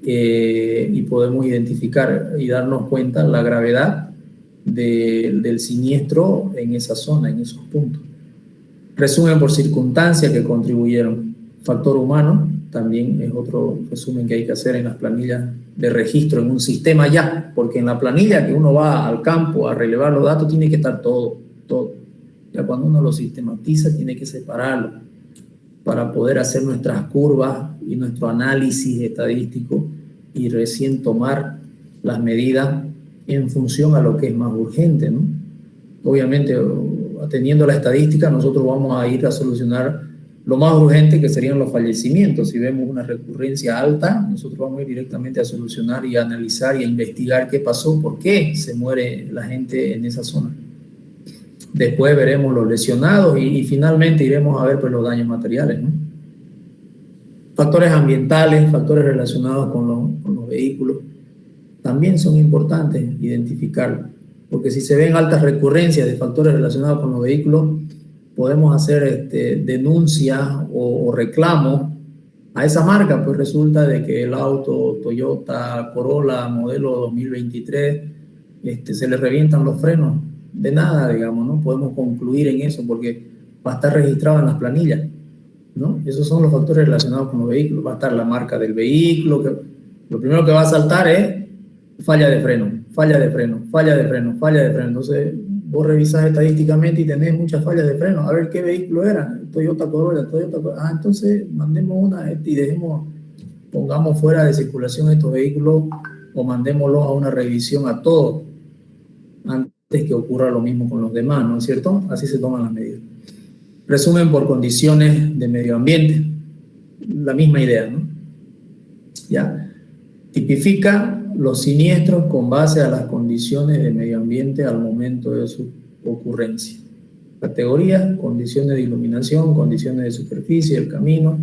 y podemos identificar y darnos cuenta la gravedad del siniestro en esa zona, en esos puntos. Resumen por circunstancias que contribuyeron. Factor humano también es otro resumen que hay que hacer en las planillas de registro en un sistema ya, porque en la planilla que uno va al campo a relevar los datos tiene que estar todo. Ya cuando uno lo sistematiza tiene que separarlo para poder hacer nuestras curvas y nuestro análisis estadístico y recién tomar las medidas en función a lo que es más urgente, ¿no? Obviamente, atendiendo la estadística, nosotros vamos a ir a solucionar lo más urgente, que serían los fallecimientos. Si vemos una recurrencia alta, nosotros vamos a ir directamente a solucionar y a analizar y a investigar qué pasó, por qué se muere la gente en esa zona. Después veremos los lesionados y finalmente iremos a ver pues, los daños materiales, ¿no? Factores ambientales, factores relacionados con los vehículos, también son importantes identificarlos, porque si se ven altas recurrencias de factores relacionados con los vehículos, podemos hacer denuncias o reclamos a esa marca. Pues resulta de que el auto Toyota Corolla modelo 2023 se le revientan los frenos de nada, digamos, ¿no? Podemos concluir en eso porque va a estar registrado en las planillas, ¿no? Esos son los factores relacionados con los vehículos. Va a estar la marca del vehículo, que lo primero que va a saltar es falla de freno. Entonces vos revisás estadísticamente y tenés muchas fallas de freno. A ver qué vehículo era, Toyota Corolla. Entonces mandemos una y pongamos fuera de circulación estos vehículos o mandémoslos a una revisión a todos antes que ocurra lo mismo con los demás, ¿no es cierto? Así se toman las medidas. Resumen por condiciones de medio ambiente, la misma idea, ¿no? ¿Ya? Tipifica los siniestros con base a las condiciones de medio ambiente al momento de su ocurrencia. Categoría, condiciones de iluminación, condiciones de superficie, el camino.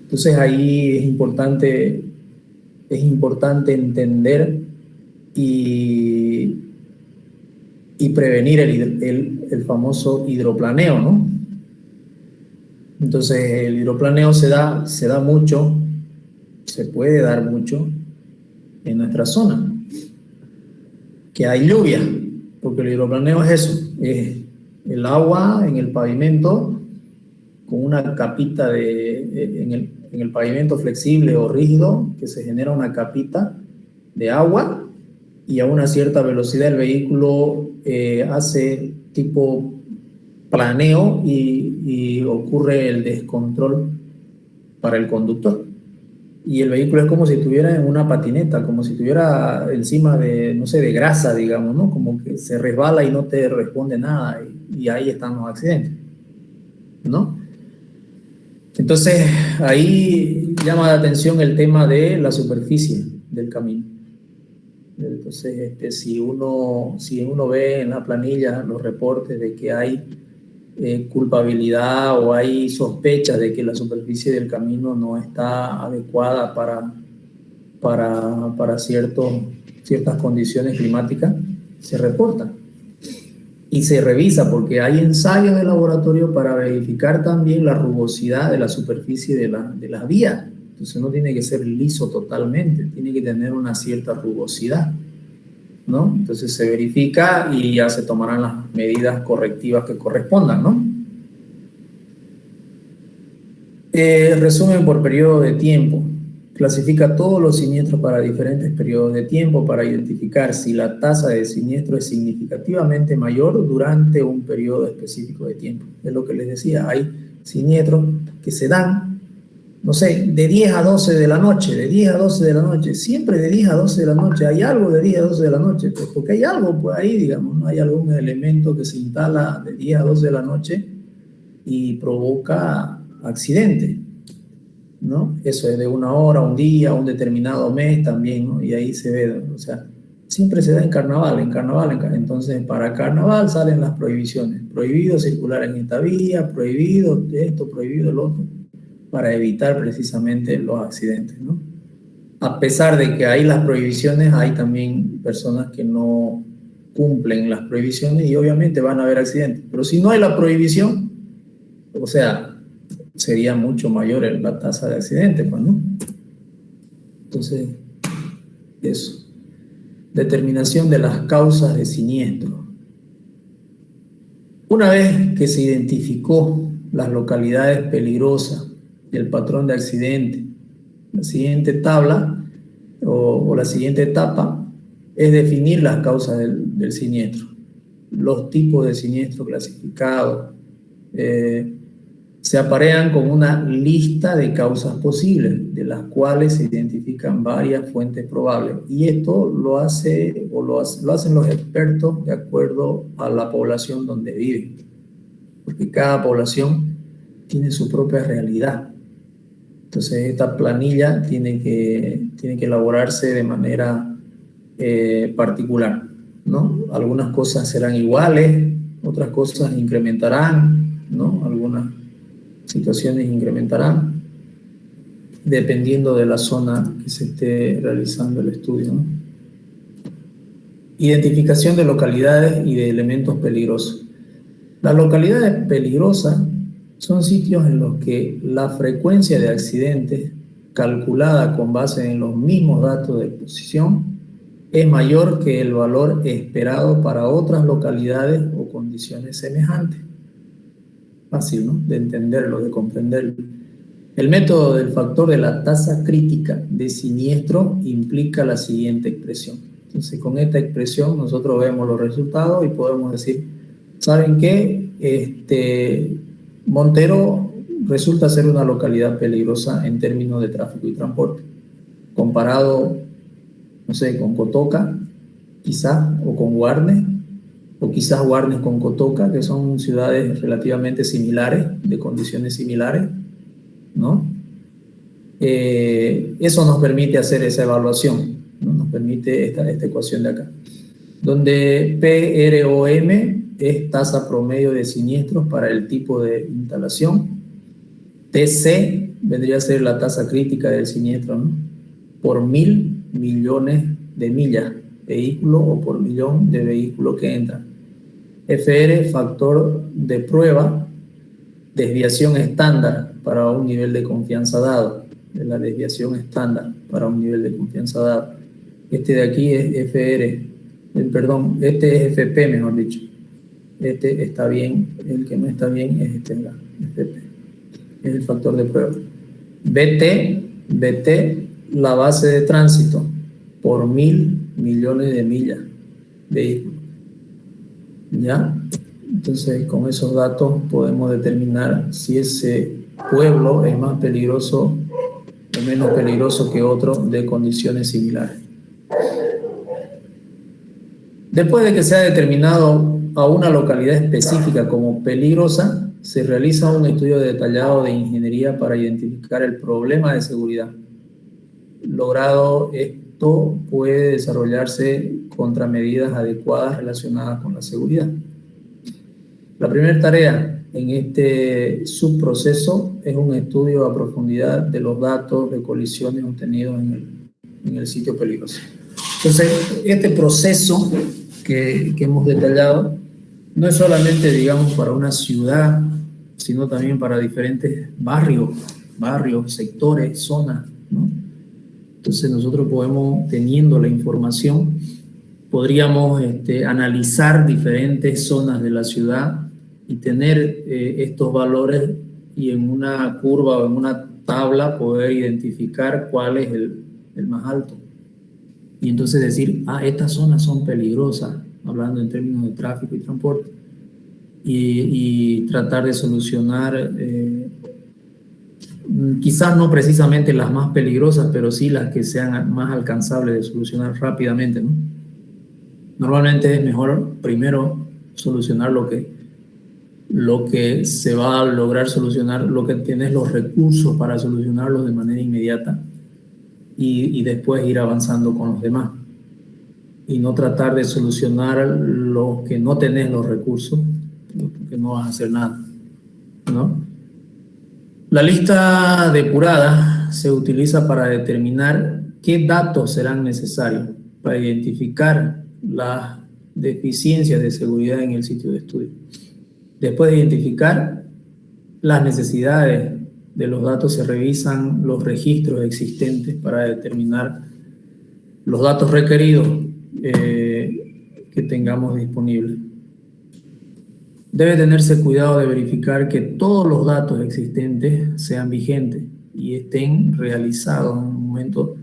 Entonces ahí es importante entender y prevenir el famoso hidroplaneo, ¿no? Entonces el hidroplaneo se da mucho, se puede dar mucho en nuestra zona, que hay lluvia, porque el hidroplaneo es eso, es el agua en el pavimento con una capita en el pavimento flexible o rígido, que se genera una capita de agua y a una cierta velocidad el vehículo hace tipo planeo y ocurre el descontrol para el conductor. Y el vehículo es como si estuviera en una patineta, como si estuviera encima de, no sé, de grasa, digamos, ¿no? Como que se resbala y no te responde nada, y ahí están los accidentes, ¿no? Entonces, ahí llama la atención el tema de la superficie del camino. Entonces, si uno ve en la planilla los reportes de que hay culpabilidad o hay sospechas de que la superficie del camino no está adecuada para ciertas condiciones climáticas, se reporta y se revisa, porque hay ensayos de laboratorio para verificar también la rugosidad de la superficie de las vías. Entonces no tiene que ser liso totalmente, tiene que tener una cierta rugosidad, ¿no? Entonces se verifica y ya se tomarán las medidas correctivas que correspondan, ¿no? Resumen por periodo de tiempo. Clasifica todos los siniestros para diferentes periodos de tiempo para identificar si la tasa de siniestro es significativamente mayor durante un periodo específico de tiempo. Es lo que les decía, hay siniestros que se dan, no sé, de 10 a 12 de la noche, de 10 a 12 de la noche, siempre de 10 a 12 de la noche, hay algo de 10 a 12 de la noche, pues porque hay algo por ahí, digamos, ¿no? Hay algún elemento que se instala de 10 a 12 de la noche y provoca accidente, ¿no? Eso es de una hora, un día, un determinado mes también, ¿no? Y ahí se ve, o sea, siempre se da en carnaval, entonces para carnaval salen las prohibiciones, prohibido circular en esta vía, prohibido esto, prohibido el otro, para evitar precisamente los accidentes, ¿no? A pesar de que hay las prohibiciones, hay también personas que no cumplen las prohibiciones y obviamente van a haber accidentes, pero si no hay la prohibición, o sea, sería mucho mayor la tasa de accidentes, pues, ¿no? Entonces, eso. Determinación de las causas de siniestro. Una vez que se identificó las localidades peligrosas y el patrón de accidente, la siguiente tabla o la siguiente etapa es definir las causas del siniestro, los tipos de siniestro clasificados, se aparean con una lista de causas posibles, de las cuales se identifican varias fuentes probables. Y esto lo hacen los expertos de acuerdo a la población donde viven, porque cada población tiene su propia realidad. Entonces esta planilla tiene que elaborarse de manera particular, ¿no? Algunas cosas serán iguales, otras cosas incrementarán, ¿no? Algunas situaciones incrementarán dependiendo de la zona que se esté realizando el estudio, ¿no? Identificación de localidades y de elementos peligrosos. Las localidades peligrosas son sitios en los que la frecuencia de accidentes calculada con base en los mismos datos de exposición es mayor que el valor esperado para otras localidades o condiciones semejantes. Fácil, ¿no? De entenderlo, de comprenderlo. El método del factor de la tasa crítica de siniestro implica la siguiente expresión. Entonces, con esta expresión nosotros vemos los resultados y podemos decir, ¿saben qué? Montero resulta ser una localidad peligrosa en términos de tráfico y transporte, comparado, no sé, con Cotoca, quizás, o con Guarnes, o quizás Guarnes con Cotoca, que son ciudades relativamente similares, de condiciones similares, ¿no? Eso nos permite hacer esa evaluación, ¿no? Nos permite esta ecuación de acá, donde PROM es tasa promedio de siniestros para el tipo de instalación, TC vendría a ser la tasa crítica del siniestro, ¿no? Por 1.000 millones de millas vehículo o por millón de vehículos que entran. FR, factor de prueba, desviación estándar para un nivel de confianza dado, de la desviación estándar para un nivel de confianza dado. Este de aquí es FR, perdón, este es FP, mejor dicho. Este está bien, el que no está bien es este, la FP, es el factor de prueba. BT, la base de tránsito, por 1.000 millones de millas vehículos. ¿Ya? Entonces, con esos datos podemos determinar si ese pueblo es más peligroso o menos peligroso que otro de condiciones similares. Después de que se ha determinado a una localidad específica como peligrosa, se realiza un estudio detallado de ingeniería para identificar el problema de seguridad. Logrado esto, puede desarrollarse contramedidas adecuadas relacionadas con la seguridad. La primera tarea en este subproceso es un estudio a profundidad de los datos de colisiones obtenidos en el sitio peligroso. Entonces, este proceso que hemos detallado no es solamente, digamos, para una ciudad, sino también para diferentes barrios, sectores, zonas, ¿no? Entonces nosotros podemos, teniendo la información, podríamos analizar diferentes zonas de la ciudad y tener estos valores y en una curva o en una tabla poder identificar cuál es el más alto. Y entonces decir, estas zonas son peligrosas, hablando en términos de tráfico y transporte, y tratar de solucionar, quizás no precisamente las más peligrosas, pero sí las que sean más alcanzables de solucionar rápidamente, ¿no? Normalmente es mejor primero solucionar lo que se va a lograr solucionar, lo que tienes los recursos para solucionarlo de manera inmediata, y después ir avanzando con los demás. Y no tratar de solucionar lo que no tenés los recursos, porque no vas a hacer nada, ¿no? La lista depurada se utiliza para determinar qué datos serán necesarios para identificar las deficiencias de seguridad en el sitio de estudio. Después de identificar las necesidades de los datos, se revisan los registros existentes para determinar los datos requeridos que tengamos disponibles. Debe tenerse cuidado de verificar que todos los datos existentes sean vigentes y estén realizados en el momento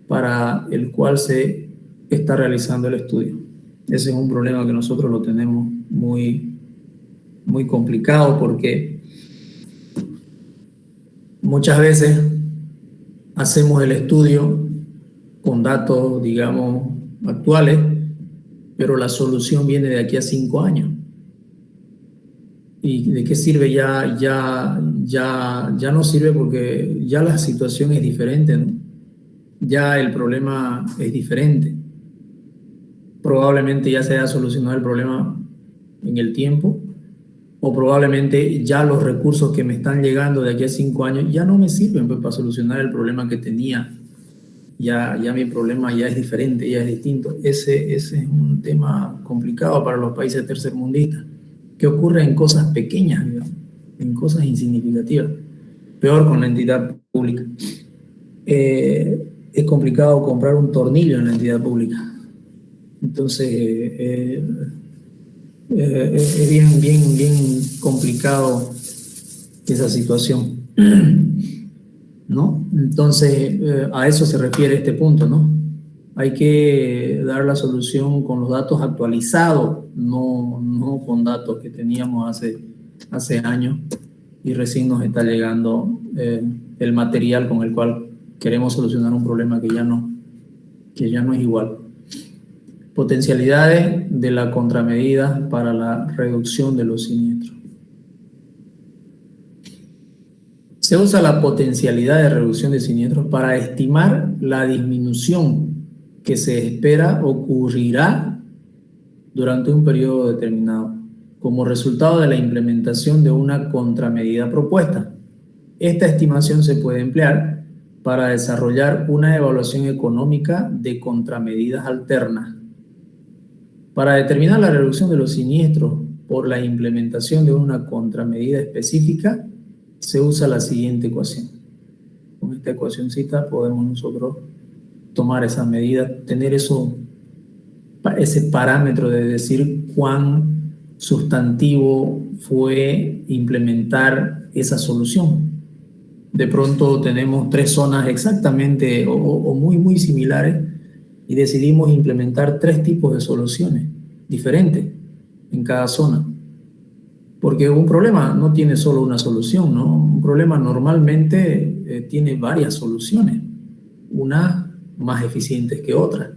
para el cual se está realizando el estudio. Ese es un problema que nosotros lo tenemos muy complicado, porque muchas veces hacemos el estudio con datos, digamos, actuales, pero la solución viene de aquí a 5 años. ¿Y de qué sirve? Ya no sirve, porque ya la situación es diferente, ¿no? Ya el problema es diferente. Probablemente ya se haya solucionado el problema en el tiempo, o probablemente ya los recursos que me están llegando de aquí a 5 años ya no me sirven, pues, para solucionar el problema que tenía. Ya mi problema ya es diferente, ya es distinto. Ese es un tema complicado para los países tercermundistas, que ocurre en cosas pequeñas, digamos, en cosas insignificativas. Peor con la entidad pública. Es complicado comprar un tornillo en la entidad pública. Entonces, es bien complicado esa situación, ¿no? Entonces, a eso se refiere este punto, ¿no? Hay que dar la solución con los datos actualizados, no con datos que teníamos hace años, y recién nos está llegando el material con el cual queremos solucionar un problema que ya no es igual. Potencialidades de la contramedida para la reducción de los siniestros. Se usa la potencialidad de reducción de siniestros para estimar la disminución que se espera ocurrirá durante un periodo determinado, como resultado de la implementación de una contramedida propuesta. Esta estimación se puede emplear para desarrollar una evaluación económica de contramedidas alternas. Para determinar la reducción de los siniestros por la implementación de una contramedida específica, se usa la siguiente ecuación. Con esta ecuacióncita podemos nosotros tomar esa medida, tener ese parámetro de decir cuán sustantivo fue implementar esa solución. De pronto tenemos 3 zonas exactamente o muy similares, y decidimos implementar 3 tipos de soluciones diferentes en cada zona. Porque un problema no tiene solo una solución, ¿no? Un problema normalmente tiene varias soluciones, unas más eficientes que otras.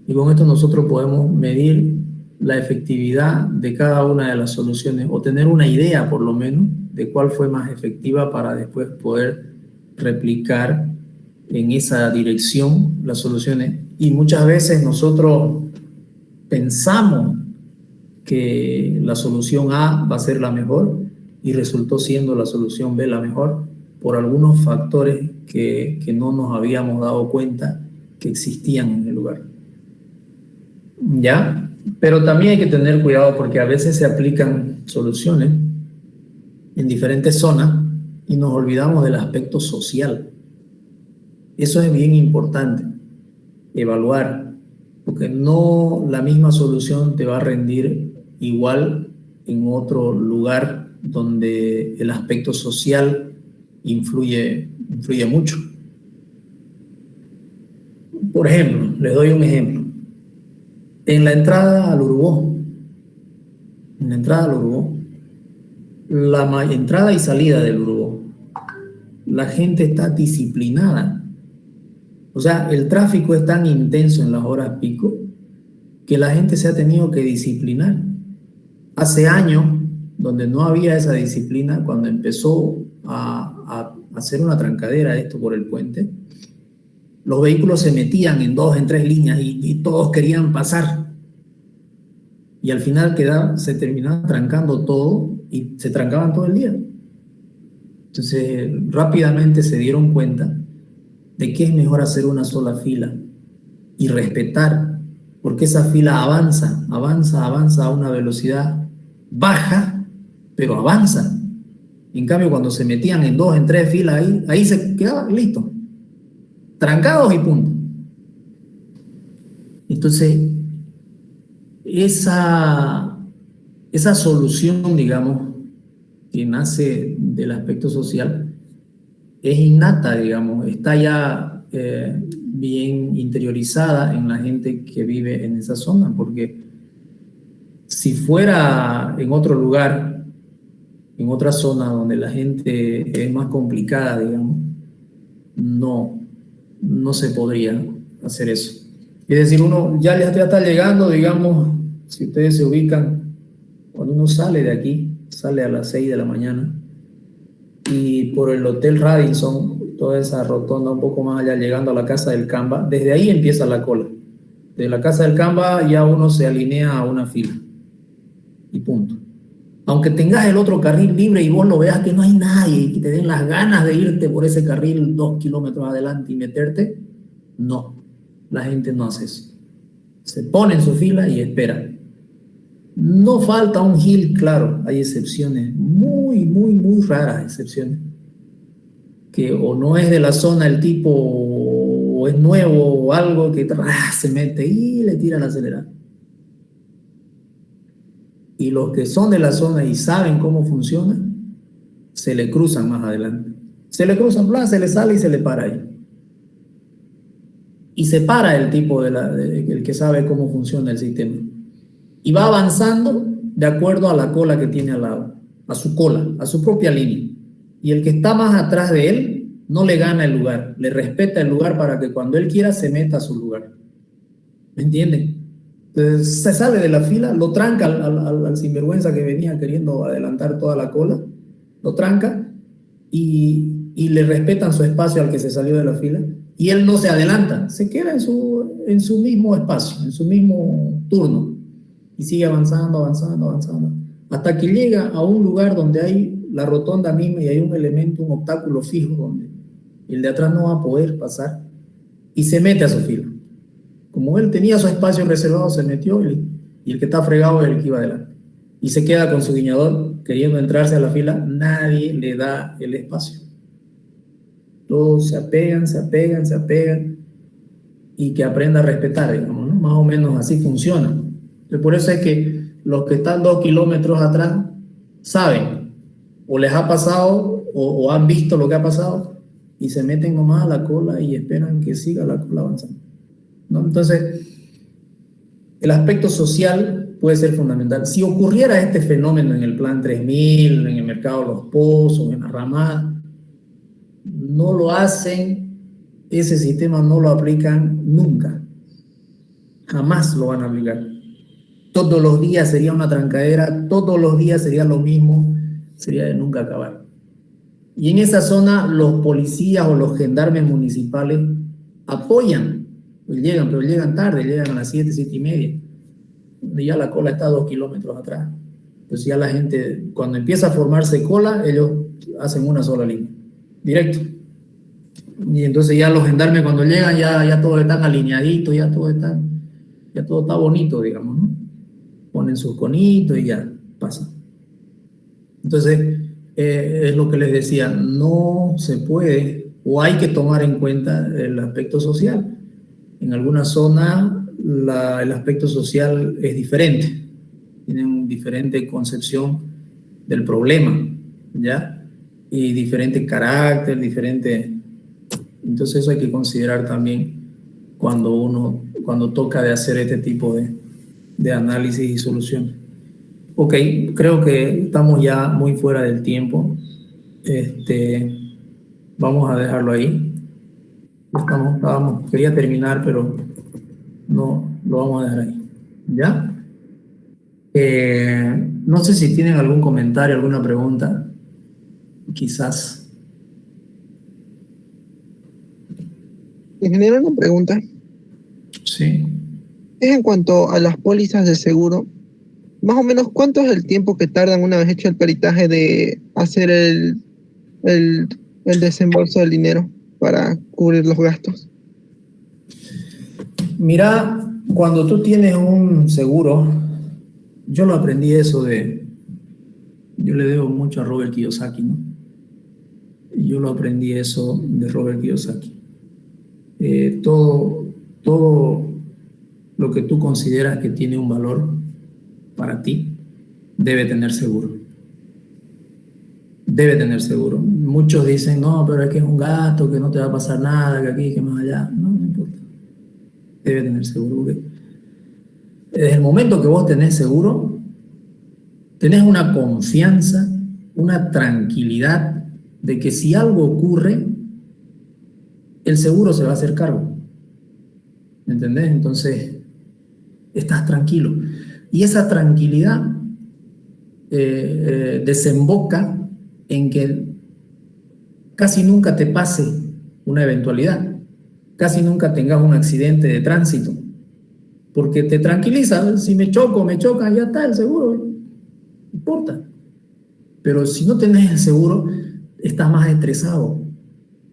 Y con esto nosotros podemos medir la efectividad de cada una de las soluciones, o tener una idea por lo menos de cuál fue más efectiva, para después poder replicar en esa dirección las soluciones. Y muchas veces nosotros pensamos que la solución A va a ser la mejor, y resultó siendo la solución B la mejor, por algunos factores que no nos habíamos dado cuenta que existían en el lugar. ¿Ya? Pero también hay que tener cuidado, porque a veces se aplican soluciones en diferentes zonas y nos olvidamos del aspecto social. Eso es bien importante, evaluar, porque no la misma solución te va a rendir igual en otro lugar donde el aspecto social influye mucho. Por ejemplo, les doy un ejemplo. En la entrada al Urubó, la entrada y salida del Urubó, la gente está disciplinada. O sea, el tráfico es tan intenso en las horas pico que la gente se ha tenido que disciplinar. Hace años, donde no había esa disciplina, cuando empezó a hacer una trancadera esto por el puente, los vehículos se metían en 2, en 3 líneas y todos querían pasar. Y al final se terminaba trancando todo y se trancaban todo el día. Entonces, rápidamente se dieron cuenta de que es mejor hacer una sola fila y respetar, porque esa fila avanza a una velocidad baja, pero avanza. En cambio, cuando se metían en 2, en 3 filas, ahí se quedaban listos, trancados y punto. Entonces, esa solución, digamos, que nace del aspecto social, es innata, digamos, está ya bien interiorizada en la gente que vive en esa zona, porque si fuera en otro lugar, en otra zona donde la gente es más complicada, digamos, no se podría hacer eso. Es decir, uno ya está llegando, digamos, si ustedes se ubican, cuando uno sale de aquí, sale a las 6 de la mañana, y por el Hotel Radisson, toda esa rotonda un poco más allá, llegando a la Casa del Camba, desde ahí empieza la cola. De la Casa del Camba ya uno se alinea a una fila y punto. Aunque tengas el otro carril libre y vos lo veas que no hay nadie y que te den las ganas de irte por ese carril 2 kilómetros adelante y meterte, no, la gente no hace eso. Se pone en su fila y espera. No falta un gil, claro, hay excepciones, muy raras excepciones, que o no es de la zona el tipo, o es nuevo o algo que se mete y le tira el acelerador. Y los que son de la zona y saben cómo funciona, se le cruzan más adelante. Se le cruzan, se le sale y se le para ahí. Y se para el tipo, el que sabe cómo funciona el sistema. Y va avanzando de acuerdo a la cola que tiene al lado, a su cola, a su propia línea. Y el que está más atrás de él no le gana el lugar, le respeta el lugar para que cuando él quiera se meta a su lugar. ¿Me entienden? Entonces se sale de la fila, lo tranca al sinvergüenza que venía queriendo adelantar toda la cola, lo tranca y le respetan su espacio al que se salió de la fila, y él no se adelanta, se queda en su mismo espacio, en su mismo turno, y sigue avanzando, hasta que llega a un lugar donde hay la rotonda misma y hay un elemento, un obstáculo fijo donde el de atrás no va a poder pasar, y se mete a su fila. Como él tenía su espacio reservado, se metió, y el que está fregado es el que iba adelante. Y se queda con su guiñador queriendo entrarse a la fila, nadie le da el espacio. Todos se apegan, y que aprenda a respetar, digamos, ¿no? Más o menos así funciona. Entonces, por eso es que los que están 2 kilómetros atrás saben, o les ha pasado, o han visto lo que ha pasado, y se meten nomás a la cola y esperan que siga la cola avanzando, ¿no? Entonces, el aspecto social puede ser fundamental. Si ocurriera este fenómeno en el Plan 3000, en el Mercado de los Pozos, en la Ramada, no lo hacen, ese sistema no lo aplican nunca. Jamás lo van a aplicar. Todos los días sería una trancadera, todos los días sería lo mismo, sería de nunca acabar. Y en esa zona los policías o los gendarmes municipales apoyan, pues pero llegan tarde, llegan a las 7, 7:30, donde ya la cola está 2 kilómetros atrás. Entonces ya la gente, cuando empieza a formarse cola, ellos hacen una sola línea, directo. Y entonces ya los gendarmes cuando llegan ya todos están alineaditos, ya todo está bonito, digamos, ¿no? Ponen sus conitos y ya pasa. Entonces, es lo que les decía, no se puede, o hay que tomar en cuenta el aspecto social. En alguna zona el aspecto social es diferente. tienen diferente concepción del problema, ¿ya? Y diferente carácter, diferente... Entonces eso hay que considerar también cuando toca de hacer este tipo de análisis y soluciones. Ok, creo que estamos ya muy fuera del tiempo. Vamos a dejarlo ahí. Quería terminar, pero no, lo vamos a dejar ahí. ¿Ya? No sé si tienen algún comentario, alguna pregunta. Quizás. Me genera una pregunta. Sí. Es en cuanto a las pólizas de seguro. Más o menos, ¿cuánto es el tiempo que tardan una vez hecho el peritaje de hacer el, el desembolso del dinero para cubrir los gastos? Mira, cuando tú tienes un seguro, yo lo aprendí yo le debo mucho a Robert Kiyosaki, ¿no? Yo lo aprendí eso de Robert Kiyosaki. Todo lo que tú consideras que tiene un valor para ti debe tener seguro. Debe tener seguro. Muchos dicen, no, pero es que es un gasto, que no te va a pasar nada, que aquí, que más allá. No, no importa. Debe tener seguro. Porque desde el momento que vos tenés seguro, tenés una confianza, una tranquilidad de que si algo ocurre, el seguro se va a hacer cargo. ¿Me entendés? Entonces, estás tranquilo. Y esa tranquilidad desemboca en que casi nunca te pase una eventualidad, casi nunca tengas un accidente de tránsito, porque te tranquiliza. Si me choco, me chocan, ya está el seguro, no importa. Pero si no tenés el seguro, estás más estresado.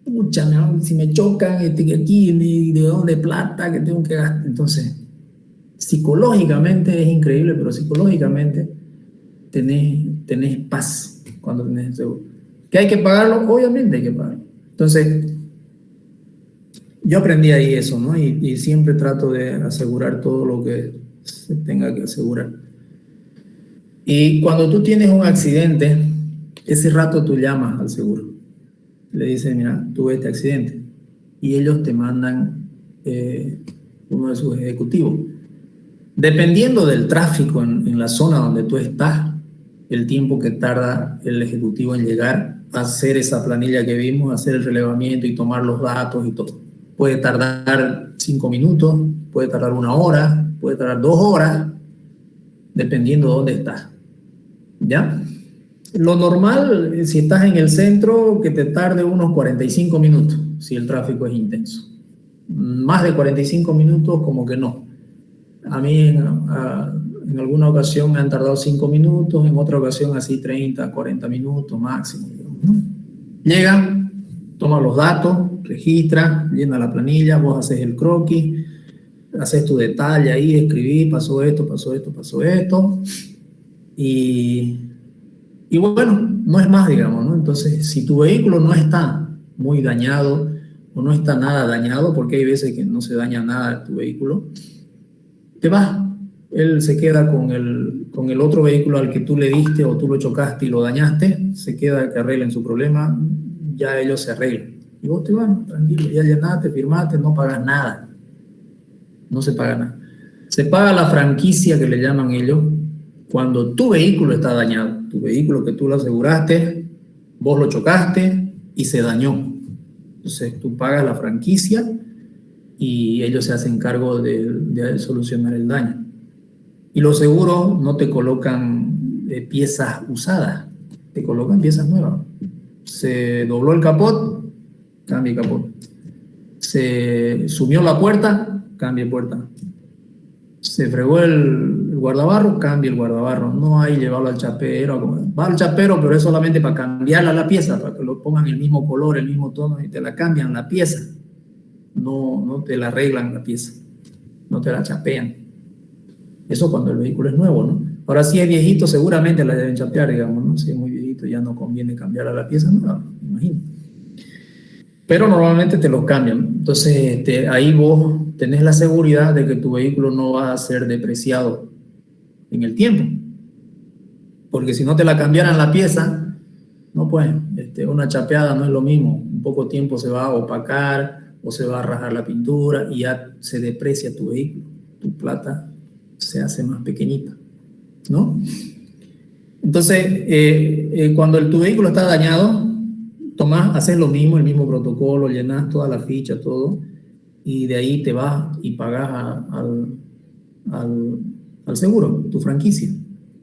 Pucha, si me chocan, aquí, de dónde plata que tengo que gastar. Entonces, psicológicamente es increíble, pero psicológicamente tenés paz cuando tenés el seguro. ¿Que hay que pagarlo? Obviamente hay que pagarlo. Entonces, yo aprendí ahí eso, ¿no? Y siempre trato de asegurar todo lo que se tenga que asegurar. Y cuando tú tienes un accidente, ese rato tú llamas al seguro. Le dices, mira, tuve este accidente. Y ellos te mandan uno de sus ejecutivos. Dependiendo del tráfico en la zona donde tú estás, el tiempo que tarda el ejecutivo en llegar a hacer esa planilla que vimos, hacer el relevamiento y tomar los datos y todo. Puede tardar 5 minutos, puede tardar 1 hora, puede tardar 2 horas, dependiendo de dónde estás. ¿Ya? Lo normal, si estás en el centro, que te tarde unos 45 minutos, si el tráfico es intenso. Más de 45 minutos, como que no. A mí en alguna ocasión me han tardado 5 minutos, en otra ocasión así 30, 40 minutos máximo, digamos, ¿no? Llega, toma los datos, registra, llena la planilla, vos haces el croquis, haces tu detalle ahí, escribí, pasó esto, pasó esto, pasó esto, y bueno, no es más, digamos, ¿no? Entonces, si tu vehículo no está muy dañado o no está nada dañado, porque hay veces que no se daña nada tu vehículo, te vas. Él se queda con el otro vehículo al que tú le diste o tú lo chocaste y lo dañaste, se queda que arreglen su problema, ya ellos se arreglan. Y vos te vas, tranquilo, ya llenaste, firmaste, no pagas nada. No se paga nada. Se paga la franquicia que le llaman ellos cuando tu vehículo está dañado. Tu vehículo que tú lo aseguraste, vos lo chocaste y se dañó. Entonces tú pagas la franquicia y ellos se hacen cargo de solucionar el daño. Y los seguros no te colocan piezas usadas, te colocan piezas nuevas. Se dobló el capot, cambia el capot. Se sumió la puerta, cambia puerta. Se fregó el guardabarro, cambia el guardabarro. No hay llevarlo al chapero. Va al chapero, pero es solamente para cambiarla la pieza, para que lo pongan el mismo color, el mismo tono y te la cambian la pieza. No te la arreglan la pieza, no te la chapean. Eso cuando el vehículo es nuevo, ¿no? Ahora, si es viejito, seguramente la deben chapear, digamos, ¿no? Si es muy viejito, ya no conviene cambiar a la pieza nueva, me imagino. Pero normalmente te lo cambian. Entonces, ahí vos tenés la seguridad de que tu vehículo no va a ser depreciado en el tiempo. porque si no te la cambiaran la pieza, no pues, una chapeada no es lo mismo, un poco tiempo se va a opacar o se va a rajar la pintura y ya se deprecia tu vehículo, tu plata se hace más pequeñita, ¿no? Entonces, cuando tu vehículo está dañado, haces lo mismo, el mismo protocolo, llenas toda la ficha, todo, y de ahí te vas y pagas al seguro, tu franquicia,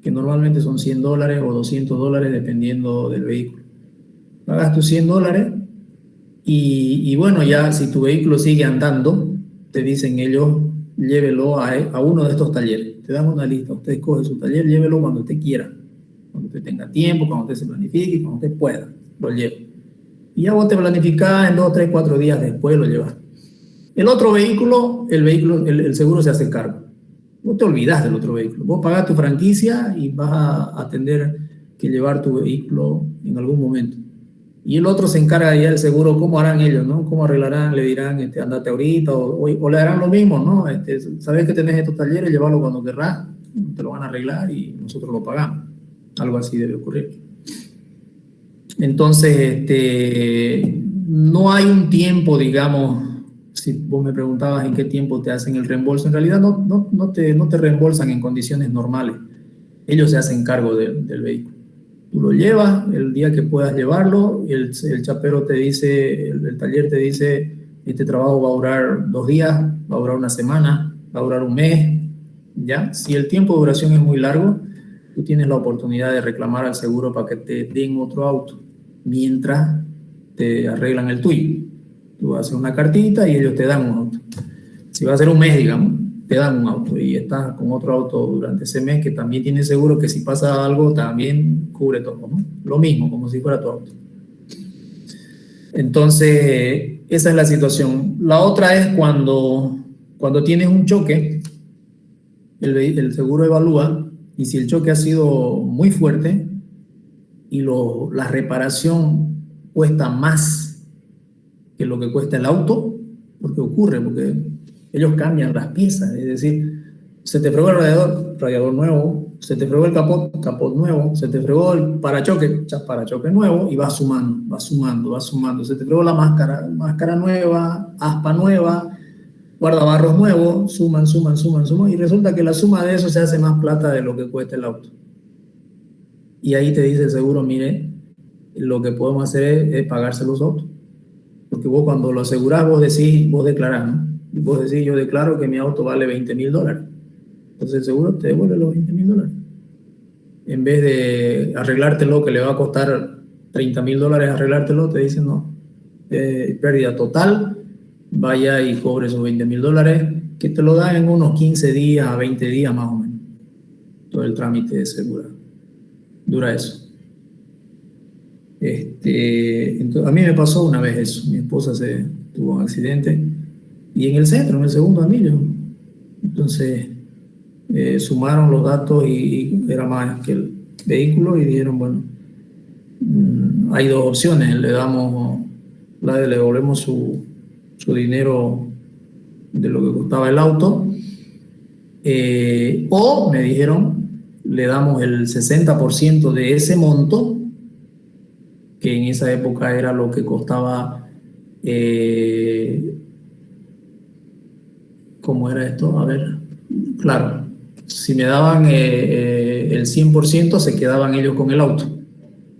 que normalmente son $100 o $200 dependiendo del vehículo. Pagas tus $100 y bueno, ya si tu vehículo sigue andando, te dicen ellos, llévelo a uno de estos talleres. Te dan una lista, usted escoge su taller, llévelo cuando usted quiera, cuando usted tenga tiempo, cuando usted se planifique, cuando usted pueda, lo lleve. Y ya vos te planificás, en 2, 3, 4 días después lo llevas. El otro vehículo, el seguro se hace cargo. No te olvidas del otro vehículo. Vos pagás tu franquicia y vas a tener que llevar tu vehículo en algún momento. Y el otro se encarga ya del seguro, ¿cómo harán ellos, no? ¿Cómo arreglarán? Le dirán, andate ahorita, o le harán lo mismo, ¿no? Sabes que tenés estos talleres, llévalo cuando querrás, te lo van a arreglar y nosotros lo pagamos. Algo así debe ocurrir. Entonces, no hay un tiempo, digamos, si vos me preguntabas en qué tiempo te hacen el reembolso, en realidad no te reembolsan en condiciones normales. Ellos se hacen cargo del vehículo. Tú lo llevas el día que puedas llevarlo, el chapero te dice, el taller te dice, este trabajo va a durar 2 días, va a durar una semana, va a durar un mes, ¿ya? Si el tiempo de duración es muy largo, tú tienes la oportunidad de reclamar al seguro para que te den otro auto, mientras te arreglan el tuyo. Tú haces una cartita y ellos te dan un auto. Si va a ser un mes, digamos, te dan un auto y estás con otro auto durante ese mes que también tiene seguro que si pasa algo también cubre todo, ¿no? Lo mismo, como si fuera tu auto. Entonces, esa es la situación. La otra es cuando tienes un choque, el seguro evalúa y si el choque ha sido muy fuerte y la reparación cuesta más que lo que cuesta el auto, porque ellos cambian las piezas, es decir, se te fregó el radiador nuevo, se te fregó el capot nuevo, se te fregó el parachoque nuevo y va sumando, se te fregó la máscara nueva, aspa nueva, guardabarros nuevo, suman, y resulta que la suma de eso se hace más plata de lo que cuesta el auto. Y ahí te dice el seguro, mire, lo que podemos hacer es pagarse los autos. Porque vos cuando lo asegurás, vos declarás, ¿no? Y vos decís, yo declaro que mi auto vale $20,000. Entonces el seguro te devuelve los $20,000. En vez de arreglártelo, que le va a costar $30,000 arreglártelo, te dicen, no, pérdida total, vaya y cobre esos $20,000, que te lo dan en unos 15 días a 20 días más o menos. Todo el trámite de seguro dura eso. Entonces, a mí me pasó una vez eso. Mi esposa tuvo un accidente y en el centro, en el segundo anillo. Entonces sumaron los datos y era más que el vehículo y dijeron, bueno, hay 2 opciones, le devolvemos su dinero de lo que costaba el auto, o me dijeron, le damos el 60% de ese monto, que en esa época era lo que costaba, ¿cómo era esto? A ver, claro, si me daban el 100%, se quedaban ellos con el auto,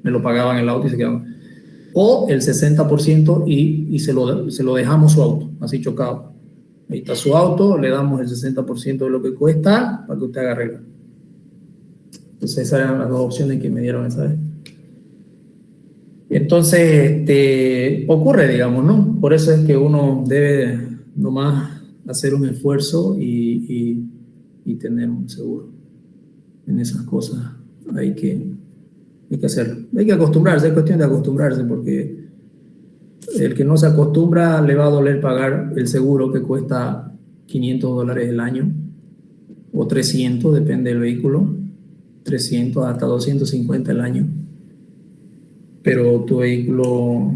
me lo pagaban el auto y se quedaban, o el 60% y se lo dejamos su auto, así chocado. Ahí está su auto, le damos el 60% de lo que cuesta para que usted haga arreglar. Entonces esas eran las 2 opciones que me dieron esa vez. Entonces, ocurre, digamos, ¿no? Por eso es que uno debe nomás hacer un esfuerzo y tener un seguro. En esas cosas hay que hacerlo. Hay que acostumbrarse, es cuestión de acostumbrarse, porque el que no se acostumbra le va a doler pagar el seguro que cuesta $500 el año, o 300, depende del vehículo, 300 hasta 250 el año. Pero tu vehículo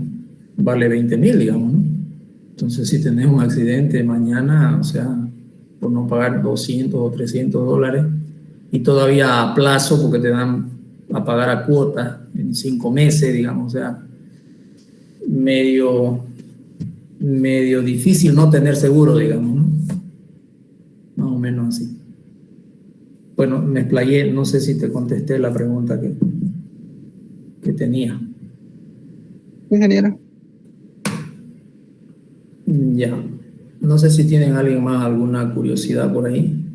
vale 20,000, digamos, ¿no? Entonces, si tenés un accidente mañana, o sea, por no pagar $200 o $300, y todavía a plazo, porque te dan a pagar a cuotas en 5 meses, digamos, o sea, medio difícil no tener seguro, digamos, ¿no? Más o menos así. Bueno, me explayé, no sé si te contesté la pregunta que tenía. Ingeniero. Ya. No sé si tienen alguien más alguna curiosidad por ahí.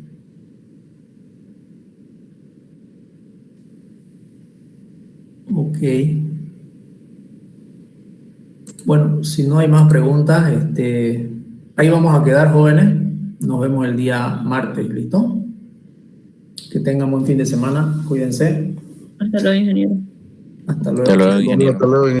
Ok. Bueno, si no hay más preguntas, ahí vamos a quedar, jóvenes. Nos vemos el día martes, ¿listo? Que tengan buen fin de semana. Cuídense. Hasta luego, ingeniero. Hasta luego. Hasta luego, ingeniero. Hasta luego.